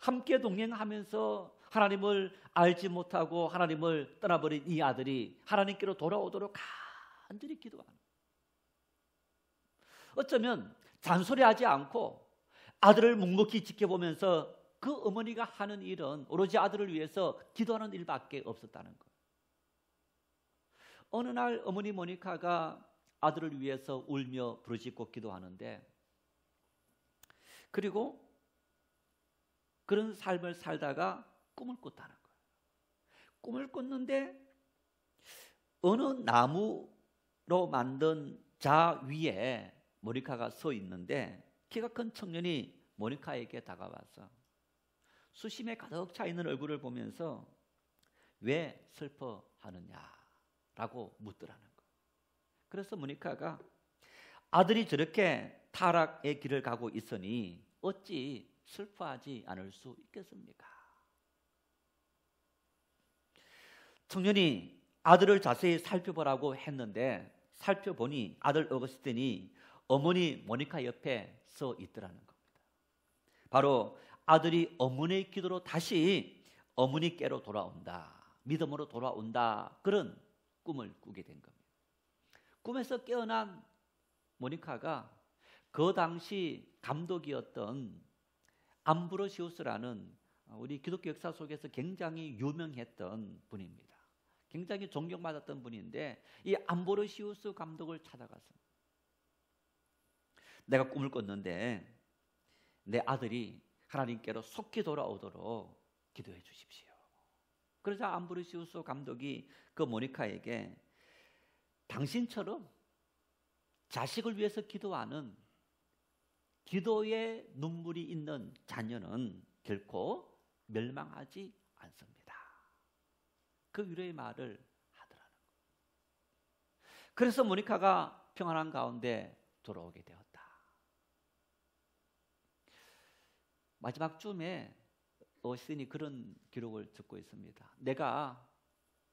함께 동행하면서 하나님을 알지 못하고 하나님을 떠나버린 이 아들이 하나님께로 돌아오도록 간절히 기도하는, 어쩌면 잔소리하지 않고 아들을 묵묵히 지켜보면서 그 어머니가 하는 일은 오로지 아들을 위해서 기도하는 일밖에 없었다는 것. 어느 날 어머니 모니카가 아들을 위해서 울며 부르짖고 기도하는데, 그리고 그런 삶을 살다가 꿈을 꿨다는 거예요. 꿈을 꿨는데 어느 나무로 만든 자 위에 모니카가 서 있는데 키가 큰 청년이 모니카에게 다가와서 수심에 가득 차 있는 얼굴을 보면서 왜 슬퍼하느냐라고 묻더라는 거예요. 그래서 모니카가 아들이 저렇게 타락의 길을 가고 있으니 어찌 슬퍼하지 않을 수 있겠습니까? 청년이 아들을 자세히 살펴보라고 했는데 살펴보니 아들 어거스틴이 어머니 모니카 옆에 서 있더라는 겁니다. 바로 아들이 어머니의 기도로 다시 어머니께로 돌아온다, 믿음으로 돌아온다, 그런 꿈을 꾸게 된 겁니다. 꿈에서 깨어난 모니카가 그 당시 감독이었던 암브로시우스라는 우리 기독교 역사 속에서 굉장히 유명했던 분입니다. 굉장히 존경받았던 분인데 이 암브로시우스 감독을 찾아갔습니다. 내가 꿈을 꿨는데 내 아들이 하나님께로 속히 돌아오도록 기도해 주십시오. 그러자 암브로시우스 감독이 그 모니카에게 당신처럼 자식을 위해서 기도하는 기도의 눈물이 있는 자녀는 결코 멸망하지 않습니다. 그 위로의 말을 하더라는 거예요. 그래서 모니카가 평안한 가운데 돌아오게 되었다. 마지막 쯤에 오스틴이 그런 기록을 듣고 있습니다. 내가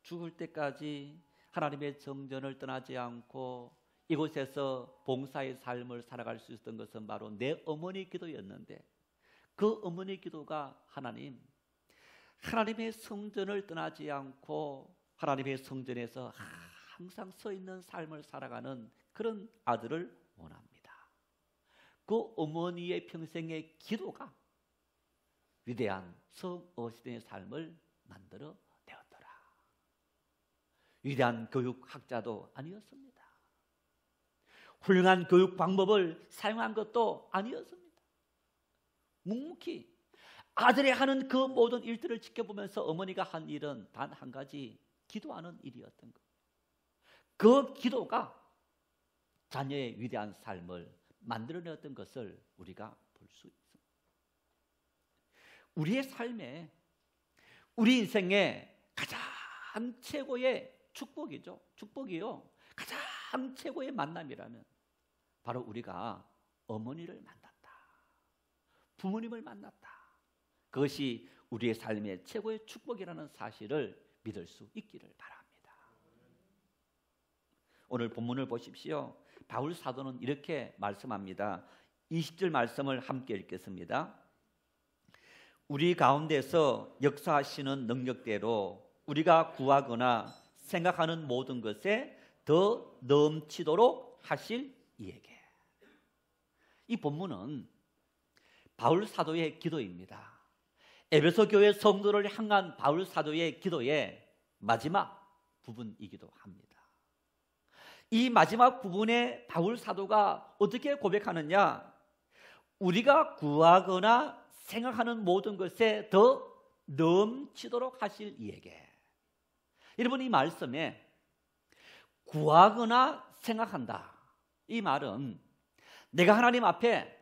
죽을 때까지 하나님의 정전을 떠나지 않고 이곳에서 봉사의 삶을 살아갈 수 있었던 것은 바로 내 어머니 기도였는데 그 어머니 기도가 하나님의 성전을 떠나지 않고 하나님의 성전에서 항상 서 있는 삶을 살아가는 그런 아들을 원합니다. 그 어머니의 평생의 기도가 위대한 성 오스틴의 삶을 만들어 내었더라. 위대한 교육학자도 아니었습니다. 훌륭한 교육 방법을 사용한 것도 아니었습니다. 묵묵히 아들이 하는 그 모든 일들을 지켜보면서 어머니가 한 일은 단 한 가지, 기도하는 일이었던 것. 그 기도가 자녀의 위대한 삶을 만들어내었던 것을 우리가 볼 수 있습니다. 우리의 삶에, 우리 인생의 가장 최고의 축복이요. 가장 최고의 만남이라면 바로 우리가 어머니를 만났다, 부모님을 만났다. 그것이 우리의 삶의 최고의 축복이라는 사실을 믿을 수 있기를 바랍니다. 오늘 본문을 보십시오. 바울 사도는 이렇게 말씀합니다. 20절 말씀을 함께 읽겠습니다. 우리 가운데서 역사하시는 능력대로 우리가 구하거나 생각하는 모든 것에 더 넘치도록 하실 이에게. 이 본문은 바울 사도의 기도입니다. 에베소 교회 성도를 향한 바울 사도의 기도의 마지막 부분이기도 합니다. 이 마지막 부분에 바울 사도가 어떻게 고백하느냐? 우리가 구하거나 생각하는 모든 것에 더 넘치도록 하실 이에게. 여러분, 이 말씀에 구하거나 생각한다, 이 말은 내가 하나님 앞에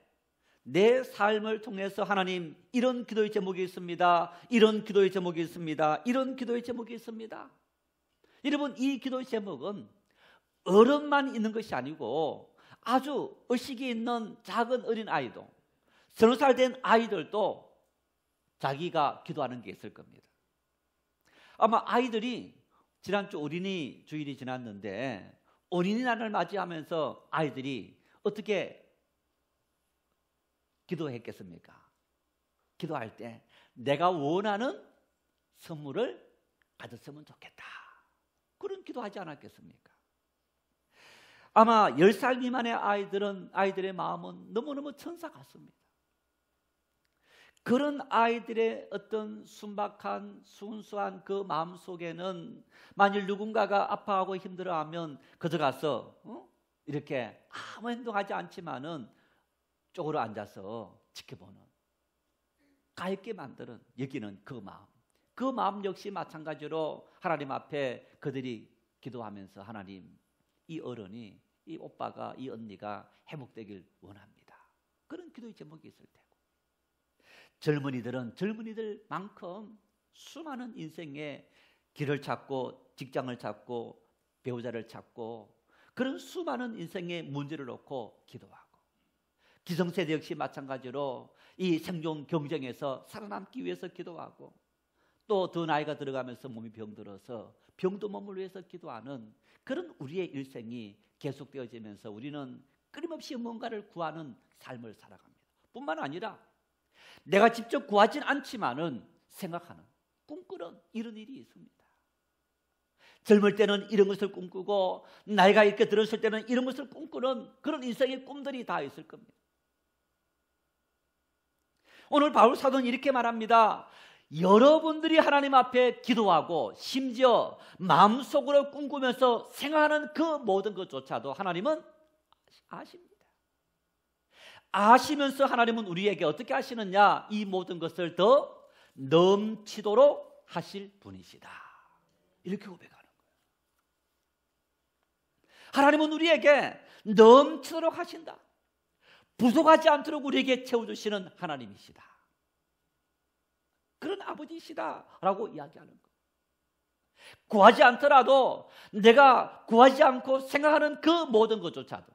내 삶을 통해서 하나님, 이런 기도의 제목이 있습니다, 이런 기도의 제목이 있습니다, 이런 기도의 제목이 있습니다. 여러분, 이 기도의 제목은 어른만 있는 것이 아니고 아주 의식이 있는 작은 어린 아이도, 30살 된 아이들도 자기가 기도하는 게 있을 겁니다. 아마 아이들이 지난주 어린이 주일이 지났는데 어린이날을 맞이하면서 아이들이 어떻게 기도했겠습니까? 기도할 때 내가 원하는 선물을 받았으면 좋겠다, 그런 기도하지 않았겠습니까? 아마 10살 미만의 아이들의 마음은 너무너무 천사 같습니다. 그런 아이들의 어떤 순박한 순수한 그 마음 속에는 만일 누군가가 아파하고 힘들어하면 그저 가서 이렇게 아무 행동하지 않지만은 쪽으로 앉아서 지켜보는, 가엾게 만드는, 여기는 그 마음 역시 마찬가지로 하나님 앞에 그들이 기도하면서 하나님, 이 어른이, 이 오빠가, 이 언니가 회복되길 원합니다, 그런 기도의 제목이 있을 테고, 젊은이들은 젊은이들만큼 수많은 인생의 길을 찾고 직장을 찾고 배우자를 찾고 그런 수많은 인생의 문제를 놓고 기도하고, 기성세대 역시 마찬가지로 이 생존 경쟁에서 살아남기 위해서 기도하고, 또 더 나이가 들어가면서 몸이 병들어서 병도 몸을 위해서 기도하는 그런 우리의 일생이 계속되어지면서 우리는 끊임없이 뭔가를 구하는 삶을 살아갑니다. 뿐만 아니라 내가 직접 구하진 않지만은 생각하는, 꿈꾸는 이런 일이 있습니다. 젊을 때는 이런 것을 꿈꾸고 나이가 이렇게 들었을 때는 이런 것을 꿈꾸는 그런 인생의 꿈들이 다 있을 겁니다. 오늘 바울 사도는 이렇게 말합니다. 여러분들이 하나님 앞에 기도하고 심지어 마음속으로 꿈꾸면서 생각하는 그 모든 것조차도 하나님은 아십니다. 아시면서 하나님은 우리에게 어떻게 하시느냐? 이 모든 것을 더 넘치도록 하실 분이시다, 이렇게 고백하는 거예요. 하나님은 우리에게 넘치도록 하신다, 부족하지 않도록 우리에게 채워주시는 하나님이시다, 그런 아버지이시다라고 이야기하는 거예요. 구하지 않더라도 내가 구하지 않고 생각하는 그 모든 것조차도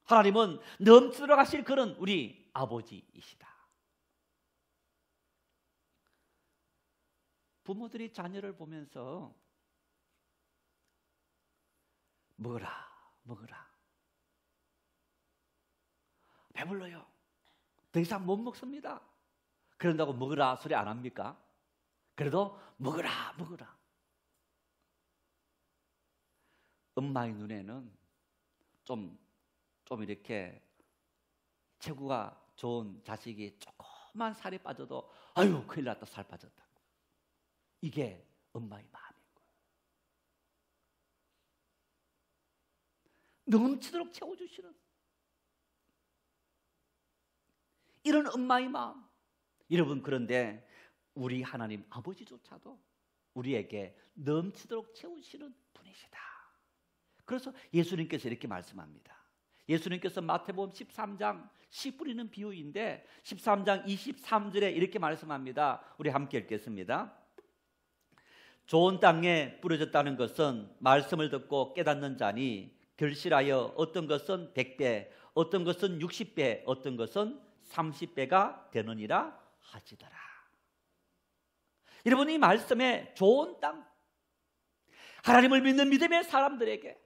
하나님은 넘치도록 하실 그런 우리 아버지이시다. 부모들이 자녀를 보면서 먹어라 배불러요, 더 이상 못 먹습니다, 그런다고 먹으라 소리 안 합니까? 그래도 먹으라. 엄마의 눈에는 좀 이렇게 체구가 좋은 자식이 조금만 살이 빠져도 아유 큰일 났다, 살 빠졌다, 이게 엄마의 마음인 거예요. 넘치도록 채워주시는 이런 엄마의 마음. 여러분, 그런데 우리 하나님 아버지조차도 우리에게 넘치도록 채우시는 분이시다. 그래서 예수님께서 이렇게 말씀합니다. 예수님께서 마태복음 13장 씨 뿌리는 비유인데 13장 23절에 이렇게 말씀합니다. 우리 함께 읽겠습니다. 좋은 땅에 뿌려졌다는 것은 말씀을 듣고 깨닫는 자니 결실하여 어떤 것은 100배, 어떤 것은 60배, 어떤 것은 30배가 되느니라 하시더라. 여러분, 이 말씀에 좋은 땅, 하나님을 믿는 믿음의 사람들에게,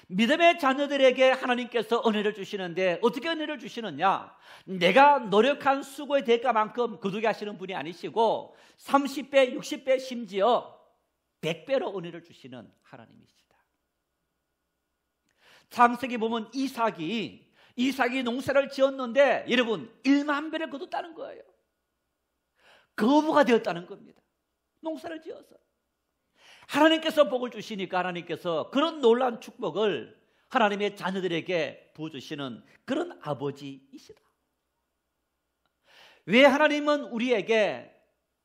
믿음의 자녀들에게 하나님께서 은혜를 주시는데 어떻게 은혜를 주시느냐? 내가 노력한 수고의 대가만큼 거두게 하시는 분이 아니시고 30배, 60배, 심지어 100배로 은혜를 주시는 하나님이시다. 창세기 보면 이삭이 이삭이 농사를 지었는데 여러분 1만 배를 거뒀다는 거예요. 거부가 되었다는 겁니다. 농사를 지어서 하나님께서 복을 주시니까 하나님께서 그런 놀라운 축복을 하나님의 자녀들에게 부어주시는 그런 아버지이시다. 왜 하나님은 우리에게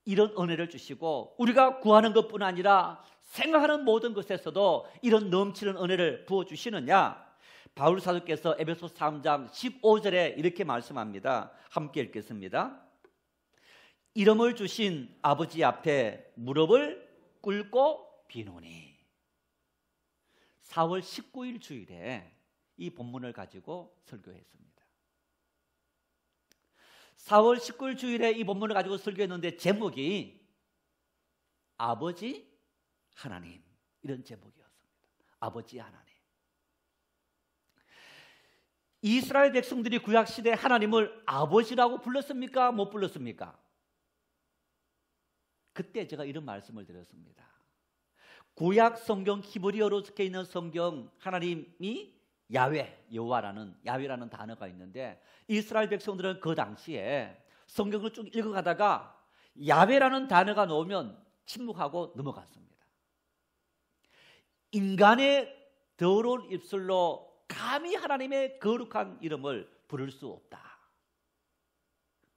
이런 은혜를 주시고 우리가 구하는 것뿐 아니라 생각하는 모든 것에서도 이런 넘치는 은혜를 부어주시느냐? 바울 사도께서 에베소 3장 15절에 이렇게 말씀합니다. 함께 읽겠습니다. 이름을 주신 아버지 앞에 무릎을 꿇고 비노니. 4월 19일 주일에 이 본문을 가지고 설교했습니다. 4월 19일 주일에 이 본문을 가지고 설교했는데 제목이 아버지 하나님, 이런 제목이었습니다. 아버지 하나님. 이스라엘 백성들이 구약시대 하나님을 아버지라고 불렀습니까? 못 불렀습니까? 그때 제가 이런 말씀을 드렸습니다. 구약 성경 히브리어로 적혀 있는 성경, 하나님이 야훼, 야훼라는 단어가 있는데 이스라엘 백성들은 그 당시에 성경을 쭉 읽어가다가 야훼라는 단어가 나오면 침묵하고 넘어갔습니다. 인간의 더러운 입술로 감히 하나님의 거룩한 이름을 부를 수 없다.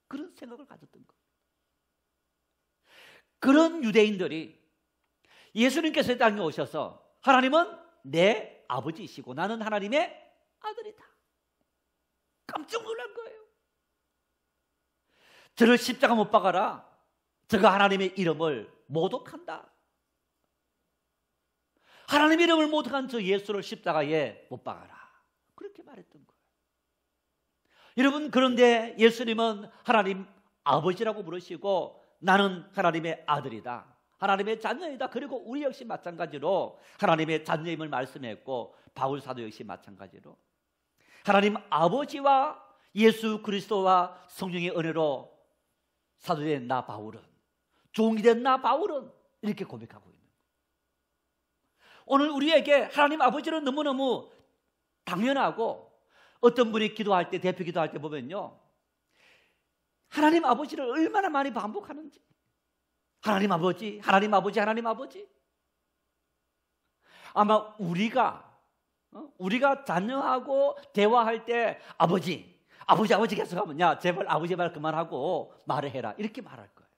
그런 생각을 가졌던 거예요. 그런 유대인들이 예수님께서 이 땅에 오셔서 하나님은 내 아버지이시고 나는 하나님의 아들이다. 깜짝 놀란 거예요. 저를 십자가 못 박아라. 저가 하나님의 이름을 모독한다. 하나님의 이름을 모독한 저 예수를 십자가에 못 박아라. 그렇게 말했던 거예요. 여러분, 그런데 예수님은 하나님 아버지라고 부르시고 나는 하나님의 아들이다. 하나님의 자녀이다. 그리고 우리 역시 마찬가지로 하나님의 자녀임을 말씀했고 바울 사도 역시 마찬가지로 하나님 아버지와 예수 그리스도와 성령의 은혜로 사도된 나 바울은, 종이 된 나 바울은 이렇게 고백하고 있는 거예요. 오늘 우리에게 하나님 아버지는 너무너무 당연하고, 어떤 분이 기도할 때, 대표 기도할 때 보면요, 하나님 아버지를 얼마나 많이 반복하는지, 하나님 아버지, 하나님 아버지, 하나님 아버지. 아마 우리가 자녀하고 대화할 때 아버지 계속하면 야 제발 아버지 말 그만하고 말을 해라 이렇게 말할 거예요.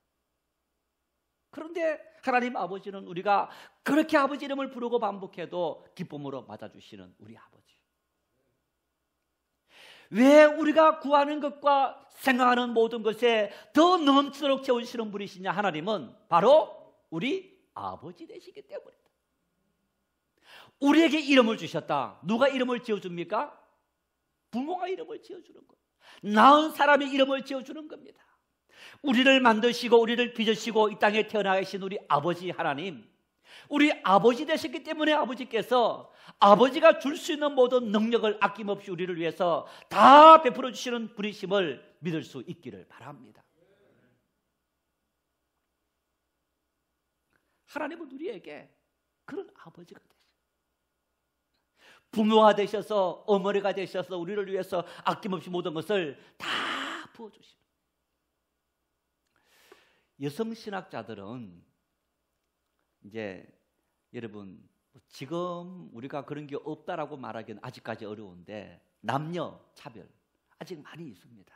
그런데 하나님 아버지는 우리가 그렇게 아버지 이름을 부르고 반복해도 기쁨으로 맞아주시는 우리 아버지. 왜 우리가 구하는 것과 생각하는 모든 것에 더 넘치도록 채우시는 분이시냐? 하나님은 바로 우리 아버지 되시기 때문이다. 우리에게 이름을 주셨다. 누가 이름을 지어줍니까? 부모가 이름을 지어주는 거예요. 낳은 사람이 이름을 지어주는 겁니다. 우리를 만드시고 우리를 빚으시고 이 땅에 태어나 계신 우리 아버지 하나님, 우리 아버지 되셨기 때문에 아버지께서 아버지가 줄 수 있는 모든 능력을 아낌없이 우리를 위해서 다 베풀어 주시는 분이심을 믿을 수 있기를 바랍니다. 하나님은 우리에게 그런 아버지가 되셔요. 부모가 되셔서, 어머니가 되셔서 우리를 위해서 아낌없이 모든 것을 다 부어주시는. 여성 신학자들은 이제 여러분 지금 우리가 그런 게 없다라고 말하기는 아직까지 어려운데 남녀 차별 아직 많이 있습니다.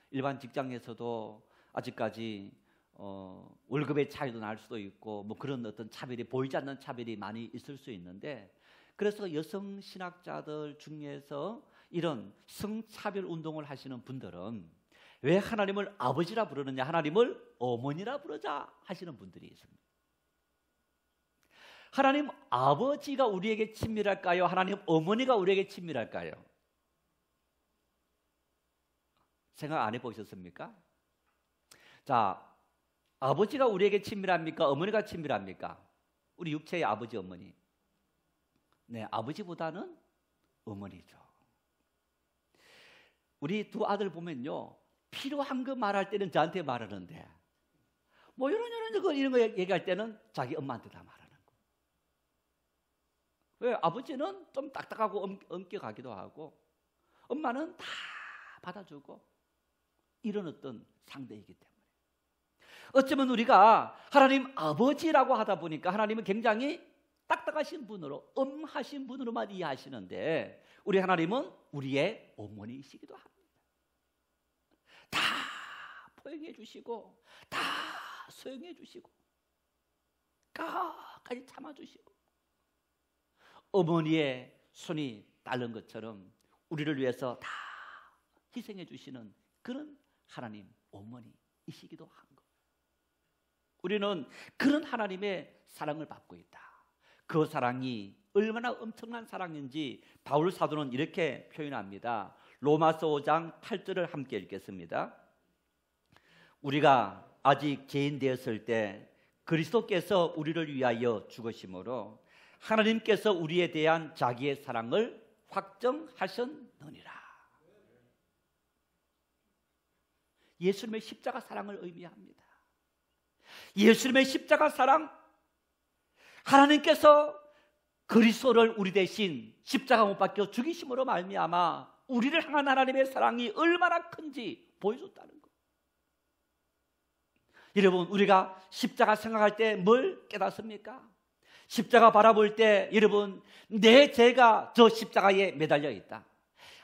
일반 직장에서도 아직까지 월급의 차이도 날 수도 있고 뭐 그런 어떤 차별이 보이지 않는 차별이 많이 있을 수 있는데, 그래서 여성 신학자들 중에서 이런 성차별 운동을 하시는 분들은 왜 하나님을 아버지라 부르느냐, 하나님을 어머니라 부르자 하시는 분들이 있습니다. 하나님 아버지가 우리에게 친밀할까요? 하나님 어머니가 우리에게 친밀할까요? 생각 안 해보셨습니까? 자, 아버지가 우리에게 친밀합니까? 어머니가 친밀합니까? 우리 육체의 아버지, 어머니. 네, 아버지보다는 어머니죠. 우리 두 아들 보면요, 필요한 거 말할 때는 저한테 말하는데 뭐 이런 거 얘기할 때는 자기 엄마한테 다 말하는 거. 왜? 아버지는 좀 딱딱하고 엄격하기도 하고 엄마는 다 받아주고 이런 어떤 상대이기 때문에 어쩌면 우리가 하나님 아버지라고 하다 보니까 하나님은 굉장히 딱딱하신 분으로 엄하신 분으로만 이해하시는데 우리 하나님은 우리의 어머니이시기도 합니다. 다 포용해 주시고 다 소용해 주시고 끝까지 참아주시고 어머니의 손이 따른 것처럼 우리를 위해서 다 희생해 주시는 그런 하나님 어머니이시기도 한 것. 우리는 그런 하나님의 사랑을 받고 있다. 그 사랑이 얼마나 엄청난 사랑인지 바울 사도는 이렇게 표현합니다. 로마서 5장 8절을 함께 읽겠습니다. 우리가 아직 죄인 되었을 때 그리스도께서 우리를 위하여 죽으심으로 하나님께서 우리에 대한 자기의 사랑을 확정하셨느니라. 예수님의 십자가 사랑을 의미합니다. 예수님의 십자가 사랑, 하나님께서 그리스도를 우리 대신 십자가 못 박혀 죽이심으로 말미암아 우리를 향한 하나님의 사랑이 얼마나 큰지 보여줬다는 것. 여러분, 우리가 십자가 생각할 때 뭘 깨닫습니까? 십자가 바라볼 때 여러분, 내 죄가 저 십자가에 매달려 있다.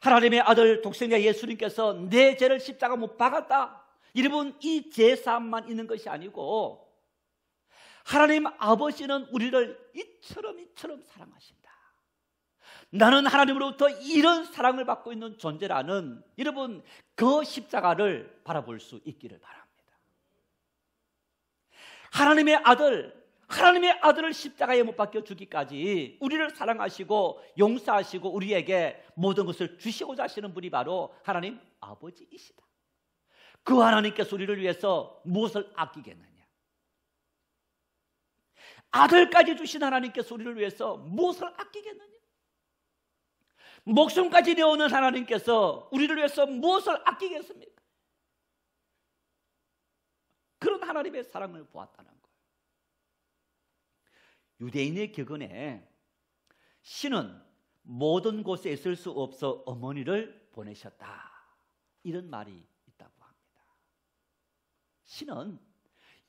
하나님의 아들 독생자 예수님께서 내 죄를 십자가 못 박았다. 여러분, 이 죄사함만 있는 것이 아니고 하나님 아버지는 우리를 이처럼 사랑하신다. 나는 하나님으로부터 이런 사랑을 받고 있는 존재라는 여러분, 그 십자가를 바라볼 수 있기를 바랍니다. 하나님의 아들을 십자가에 못 박혀 주기까지 우리를 사랑하시고 용서하시고 우리에게 모든 것을 주시고자 하시는 분이 바로 하나님 아버지이시다. 그 하나님께서 우리를 위해서 무엇을 아끼겠느냐? 아들까지 주신 하나님께서 우리를 위해서 무엇을 아끼겠느냐? 목숨까지 내어오는 하나님께서 우리를 위해서 무엇을 아끼겠습니까? 그런 하나님의 사랑을 보았다는 거예요. 유대인의 격언에 신은 모든 곳에 있을 수 없어 어머니를 보내셨다, 이런 말이 있다고 합니다. 신은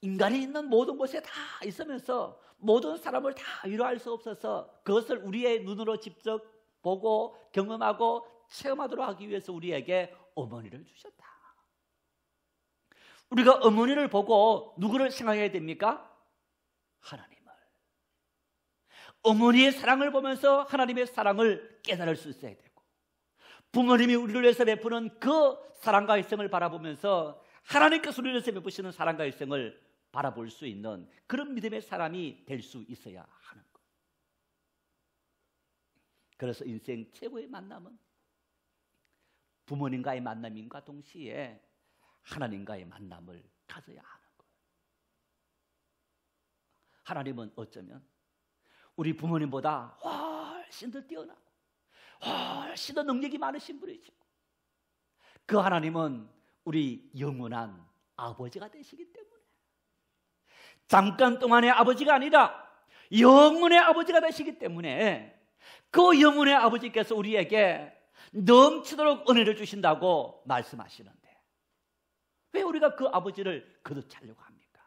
인간이 있는 모든 곳에 다 있으면서 모든 사람을 다 위로할 수 없어서 그것을 우리의 눈으로 직접 보고 경험하고 체험하도록 하기 위해서 우리에게 어머니를 주셨다. 우리가 어머니를 보고 누구를 생각해야 됩니까? 하나님을. 어머니의 사랑을 보면서 하나님의 사랑을 깨달을 수 있어야 되고, 부모님이 우리를 위해서 베푸는 그 사랑과 희생을 바라보면서 하나님께서 우리를 위해서 베푸시는 사랑과 희생을 바라볼 수 있는 그런 믿음의 사람이 될 수 있어야 하는 것. 그래서 인생 최고의 만남은 부모님과의 만남인과 동시에 하나님과의 만남을 가져야 하는 거예요. 하나님은 어쩌면 우리 부모님보다 훨씬 더 뛰어나고 훨씬 더 능력이 많으신 분이시고, 그 하나님은 우리 영원한 아버지가 되시기 때문에 잠깐 동안의 아버지가 아니라 영원의 아버지가 되시기 때문에 그 영원의 아버지께서 우리에게 넘치도록 은혜를 주신다고 말씀하시는데 왜 우리가 그 아버지를 거듭 찾려고 합니까?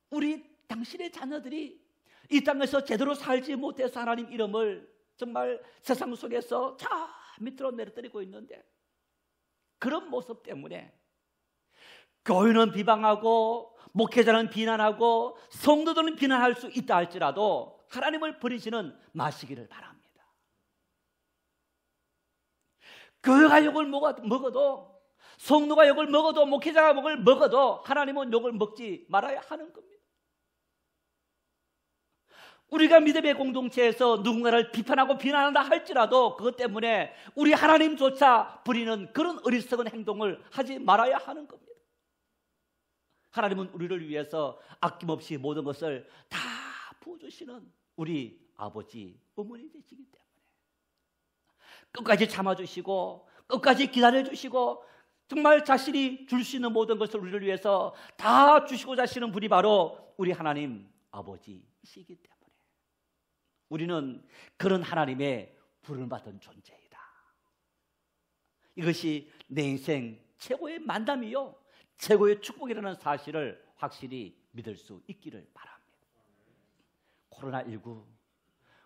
우리 당신의 자녀들이 이 땅에서 제대로 살지 못해서 하나님 이름을 정말 세상 속에서 저 밑으로 내려뜨리고 있는데, 그런 모습 때문에 교회는 비방하고 목회자는 비난하고 성도들은 비난할 수 있다 할지라도 하나님을 버리지는 마시기를 바랍니다. 교회가 욕을 먹어도, 성도가 욕을 먹어도, 목회자가 욕을 먹어도 하나님은 욕을 먹지 말아야 하는 겁니다. 우리가 믿음의 공동체에서 누군가를 비판하고 비난한다 할지라도 그것 때문에 우리 하나님조차 부리는 그런 어리석은 행동을 하지 말아야 하는 겁니다. 하나님은 우리를 위해서 아낌없이 모든 것을 다 부어주시는 우리 아버지, 어머니 되시기 때문에 끝까지 참아주시고 끝까지 기다려주시고 정말 자신이 줄 수 있는 모든 것을 우리를 위해서 다 주시고자 하시는 분이 바로 우리 하나님 아버지이시기 때문에 우리는 그런 하나님의 부름받은 존재이다. 이것이 내 인생 최고의 만남이요, 최고의 축복이라는 사실을 확실히 믿을 수 있기를 바랍니다. 코로나19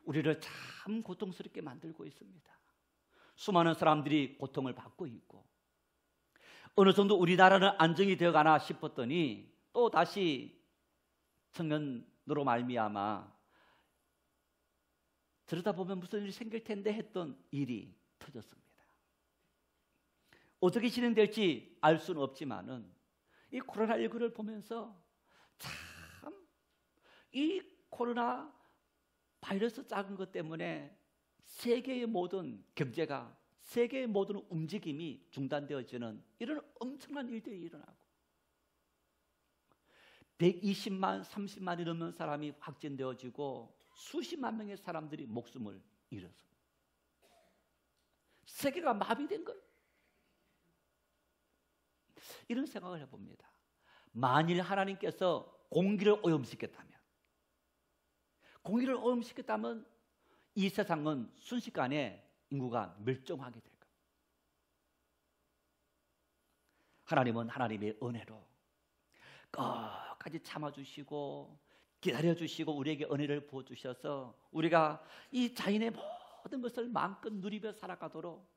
우리를 참 고통스럽게 만들고 있습니다. 수많은 사람들이 고통을 받고 있고, 어느 정도 우리나라는 안정이 되어가나 싶었더니 또 다시 청년으로 말미암아 들여다보면 무슨 일이 생길 텐데 했던 일이 터졌습니다. 어떻게 진행될지 알 수는 없지만은 이 코로나19를 보면서 참 이 코로나 바이러스 작은 것 때문에 세계의 모든 경제가, 세계의 모든 움직임이 중단되어지는 이런 엄청난 일들이 일어나고 120만, 30만이 넘는 사람이 확진되어지고 수십만 명의 사람들이 목숨을 잃었습니다. 세계가 마비된 거예요. 이런 생각을 해봅니다. 만일 하나님께서 공기를 오염시켰다면, 공기를 오염시켰다면 이 세상은 순식간에 인구가 멸종하게 될 겁니다. 하나님은 하나님의 은혜로 끝까지 참아주시고 기다려주시고 우리에게 은혜를 부어주셔서 우리가 이 자연의 모든 것을 마음껏 누리며 살아가도록,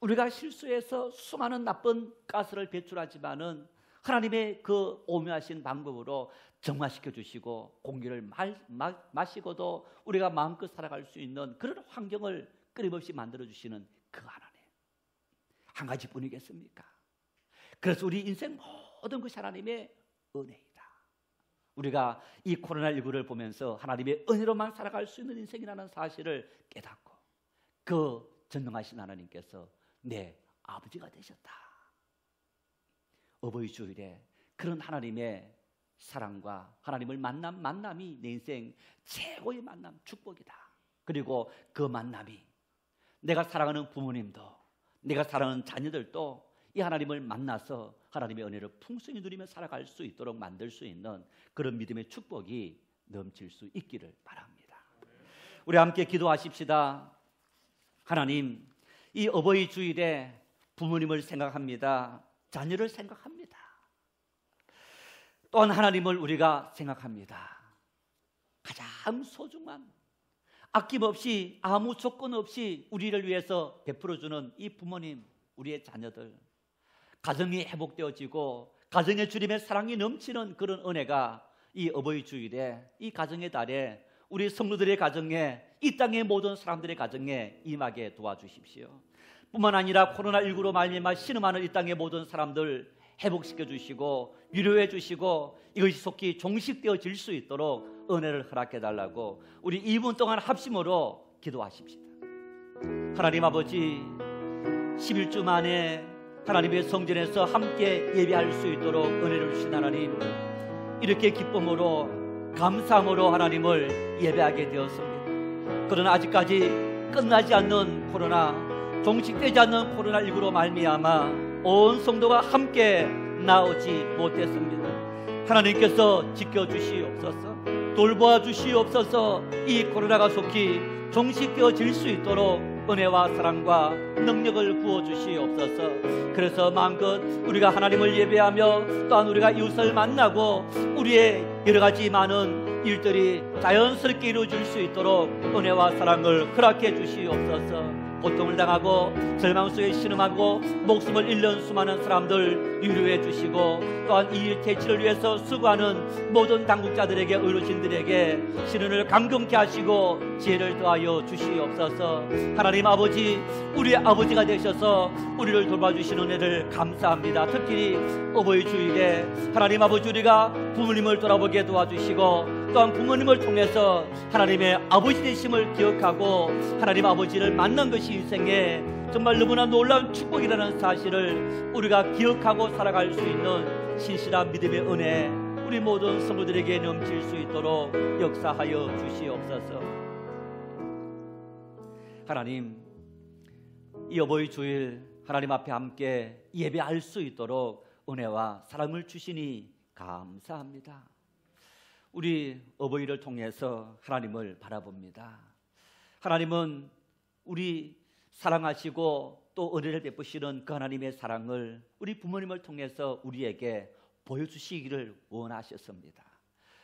우리가 실수해서 수많은 나쁜 가스를 배출하지만은 하나님의 그 오묘하신 방법으로 정화시켜 주시고 공기를 마시고도 우리가 마음껏 살아갈 수 있는 그런 환경을 끊임없이 만들어 주시는 그 하나님, 한 가지뿐이겠습니까? 그래서 우리 인생 모든 것이 하나님의 은혜이다. 우리가 이 코로나19를 보면서 하나님의 은혜로만 살아갈 수 있는 인생이라는 사실을 깨닫고 그 전능하신 하나님께서 내 아버지가 되셨다. 어버이 주일에 그런 하나님의 사랑과 하나님을 만남이 내 인생 최고의 만남, 축복이다. 그리고 그 만남이 내가 사랑하는 부모님도, 내가 사랑하는 자녀들도 이 하나님을 만나서 하나님의 은혜를 풍성히 누리며 살아갈 수 있도록 만들 수 있는 그런 믿음의 축복이 넘칠 수 있기를 바랍니다. 우리 함께 기도하십시다. 하나님, 이 어버이 주일에 부모님을 생각합니다. 자녀를 생각합니다. 또한 하나님을 우리가 생각합니다. 가장 소중한, 아낌없이 아무 조건 없이 우리를 위해서 베풀어주는 이 부모님, 우리의 자녀들, 가정이 회복되어지고 가정의 주님의 사랑이 넘치는 그런 은혜가 이 어버이 주일에, 이 가정의 달에 우리 성도들의 가정에, 이 땅의 모든 사람들의 가정에 임하게 도와주십시오. 뿐만 아니라 코로나19로 말미암아 신음하는 이 땅의 모든 사람들 회복시켜 주시고 위로해 주시고 이것이 속히 종식되어질 수 있도록 은혜를 허락해 달라고 우리 2분 동안 합심으로 기도하십시다. 하나님 아버지, 11주 만에 하나님의 성전에서 함께 예배할 수 있도록 은혜를 주신 하나님, 이렇게 기쁨으로 감사함으로 하나님을 예배하게 되었습니다. 그러나 아직까지 끝나지 않는 코로나, 종식되지 않는 코로나19로 말미암아 온 성도가 함께 나오지 못했습니다. 하나님께서 지켜주시옵소서, 돌보아 주시옵소서. 이 코로나가 속히 종식되어질 수 있도록 은혜와 사랑과 능력을 부어주시옵소서. 그래서 마음껏 우리가 하나님을 예배하며 또한 우리가 이웃을 만나고 우리의 여러 가지 많은 일들이 자연스럽게 이루어질 수 있도록 은혜와 사랑을 허락해 주시옵소서. 고통을 당하고 절망 속에 신음하고 목숨을 잃는 수많은 사람들 위로해 주시고, 또한 이 일 퇴치를 위해서 수고하는 모든 당국자들에게, 의료진들에게 신은을 감격케 하시고 지혜를 더하여 주시옵소서. 하나님 아버지, 우리의 아버지가 되셔서 우리를 돌봐주시는 은혜를 감사합니다. 특히 어버이 주일에 하나님 아버지, 우리가 부모님을 돌아보게 도와주시고 또한 부모님을 통해서 하나님의 아버지 되심을 기억하고 하나님 아버지를 만난 것이 인생에 정말 너무나 놀라운 축복이라는 사실을 우리가 기억하고 살아갈 수 있는 신실한 믿음의 은혜, 우리 모든 성도들에게 넘칠 수 있도록 역사하여 주시옵소서. 하나님, 이 어버이 주일 하나님 앞에 함께 예배할 수 있도록 은혜와 사랑을 주시니 감사합니다. 우리 어버이를 통해서 하나님을 바라봅니다. 하나님은 우리 사랑하시고 또 은혜를 베푸시는 그 하나님의 사랑을 우리 부모님을 통해서 우리에게 보여주시기를 원하셨습니다.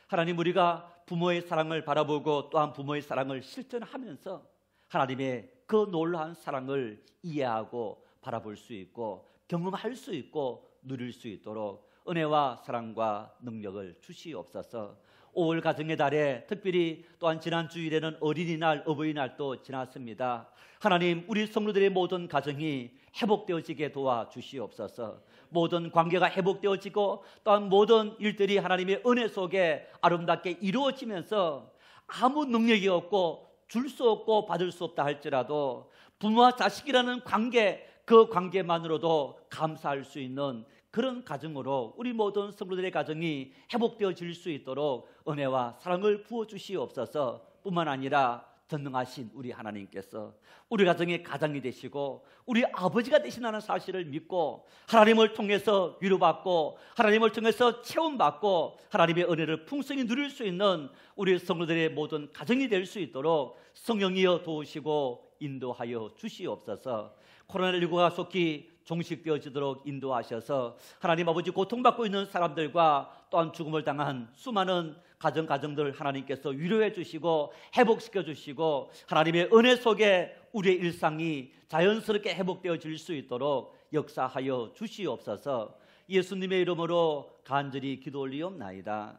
하나님, 우리가 부모의 사랑을 바라보고 또한 부모의 사랑을 실천하면서 하나님의 그 놀라운 사랑을 이해하고 바라볼 수 있고 경험할 수 있고 누릴 수 있도록 은혜와 사랑과 능력을 주시옵소서. 5월 가정의 달에 특별히 또한 지난 주일에는 어린이날, 어버이날도 지났습니다. 하나님, 우리 성도들의 모든 가정이 회복되어지게 도와주시옵소서. 모든 관계가 회복되어지고 또한 모든 일들이 하나님의 은혜 속에 아름답게 이루어지면서 아무 능력이 없고 줄 수 없고 받을 수 없다 할지라도 부모와 자식이라는 관계, 그 관계만으로도 감사할 수 있는 그런 가정으로 우리 모든 성도들의 가정이 회복되어질 수 있도록 은혜와 사랑을 부어주시옵소서. 뿐만 아니라 전능하신 우리 하나님께서 우리 가정의 가장이 되시고 우리 아버지가 되신다는 사실을 믿고 하나님을 통해서 위로받고 하나님을 통해서 체험받고 하나님의 은혜를 풍성히 누릴 수 있는 우리 성도들의 모든 가정이 될 수 있도록 성령이여 도우시고 인도하여 주시옵소서. 코로나19가 속히 종식되어지도록 인도하셔서 하나님 아버지, 고통받고 있는 사람들과 또한 죽음을 당한 수많은 가정들 하나님께서 위로해 주시고 회복시켜 주시고 하나님의 은혜 속에 우리의 일상이 자연스럽게 회복되어질 수 있도록 역사하여 주시옵소서. 예수님의 이름으로 간절히 기도 올리옵나이다.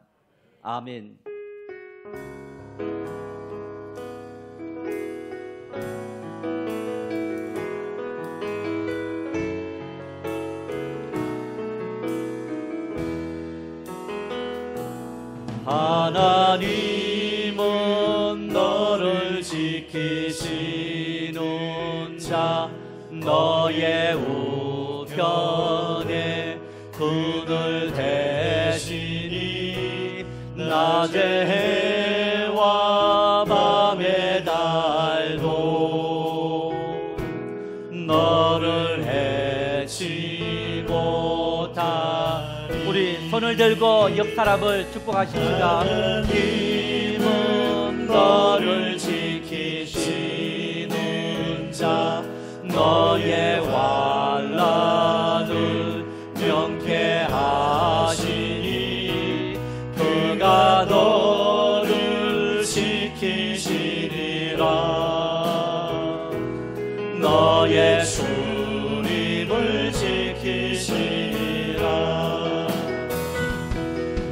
아멘. 하나님은 너를 지키시는 자, 너의 우편에 그늘 대시니 낮에 해와 밤의 달도 너를 해치 못하리. 우리 손을 들고 옆 사람을 축복하십시다. 하나님은 너를 지키시는 자, 너의 환난을 명쾌하시니 그가 너를 지키시리라. 너의 수림을 지키시리라.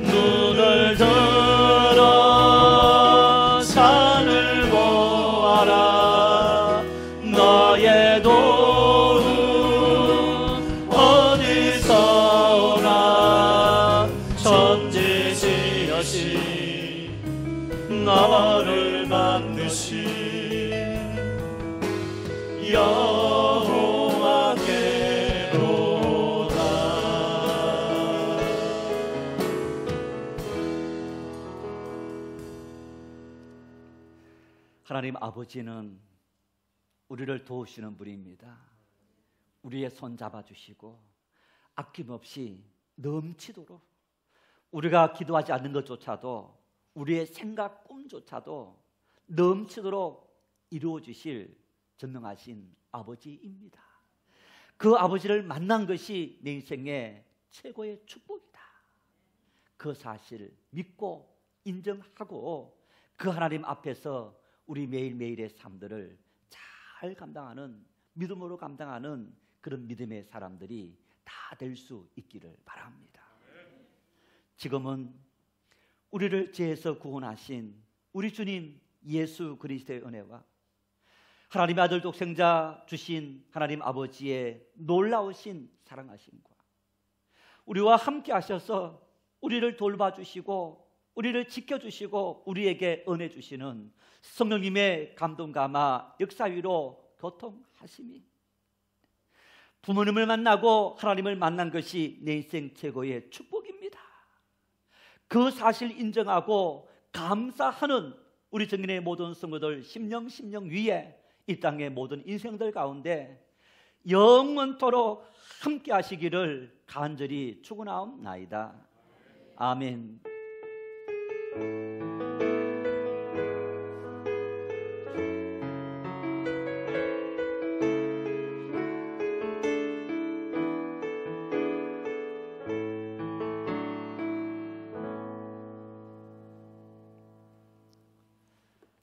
눈을 들어 산을 보아라. 너의 도움 어디서 오나. 천지지으신 나를 만드신 여호와께로다. 하나님 아버지는 우리를 도우시는 분입니다. 우리의 손 잡아주시고 아낌없이 넘치도록, 우리가 기도하지 않는 것조차도 우리의 생각, 꿈조차도 넘치도록 이루어주실 전능하신 아버지입니다. 그 아버지를 만난 것이 내 인생의 최고의 축복이다. 그 사실을 믿고 인정하고 그 하나님 앞에서 우리 매일매일의 삶들을 잘 감당하는, 믿음으로 감당하는 그런 믿음의 사람들이 다 될 수 있기를 바랍니다. 지금은 우리를 죄에서 구원하신 우리 주님 예수 그리스도의 은혜와 하나님의 아들 독생자 주신 하나님 아버지의 놀라우신 사랑하심과 우리와 함께 하셔서 우리를 돌봐주시고 우리를 지켜주시고 우리에게 은혜 주시는 성령님의 감동 감화 역사 위로 교통하심이, 부모님을 만나고 하나님을 만난 것이 내 인생 최고의 축복입니다. 그 사실 인정하고 감사하는 우리 정인의 모든 성도들 심령 위에 이 땅의 모든 인생들 가운데 영원토록 함께 하시기를 간절히 축원하옵나이다. 아멘.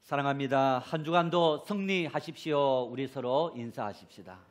사랑합니다. 한 주간도 승리하십시오. 우리 서로 인사하십시다.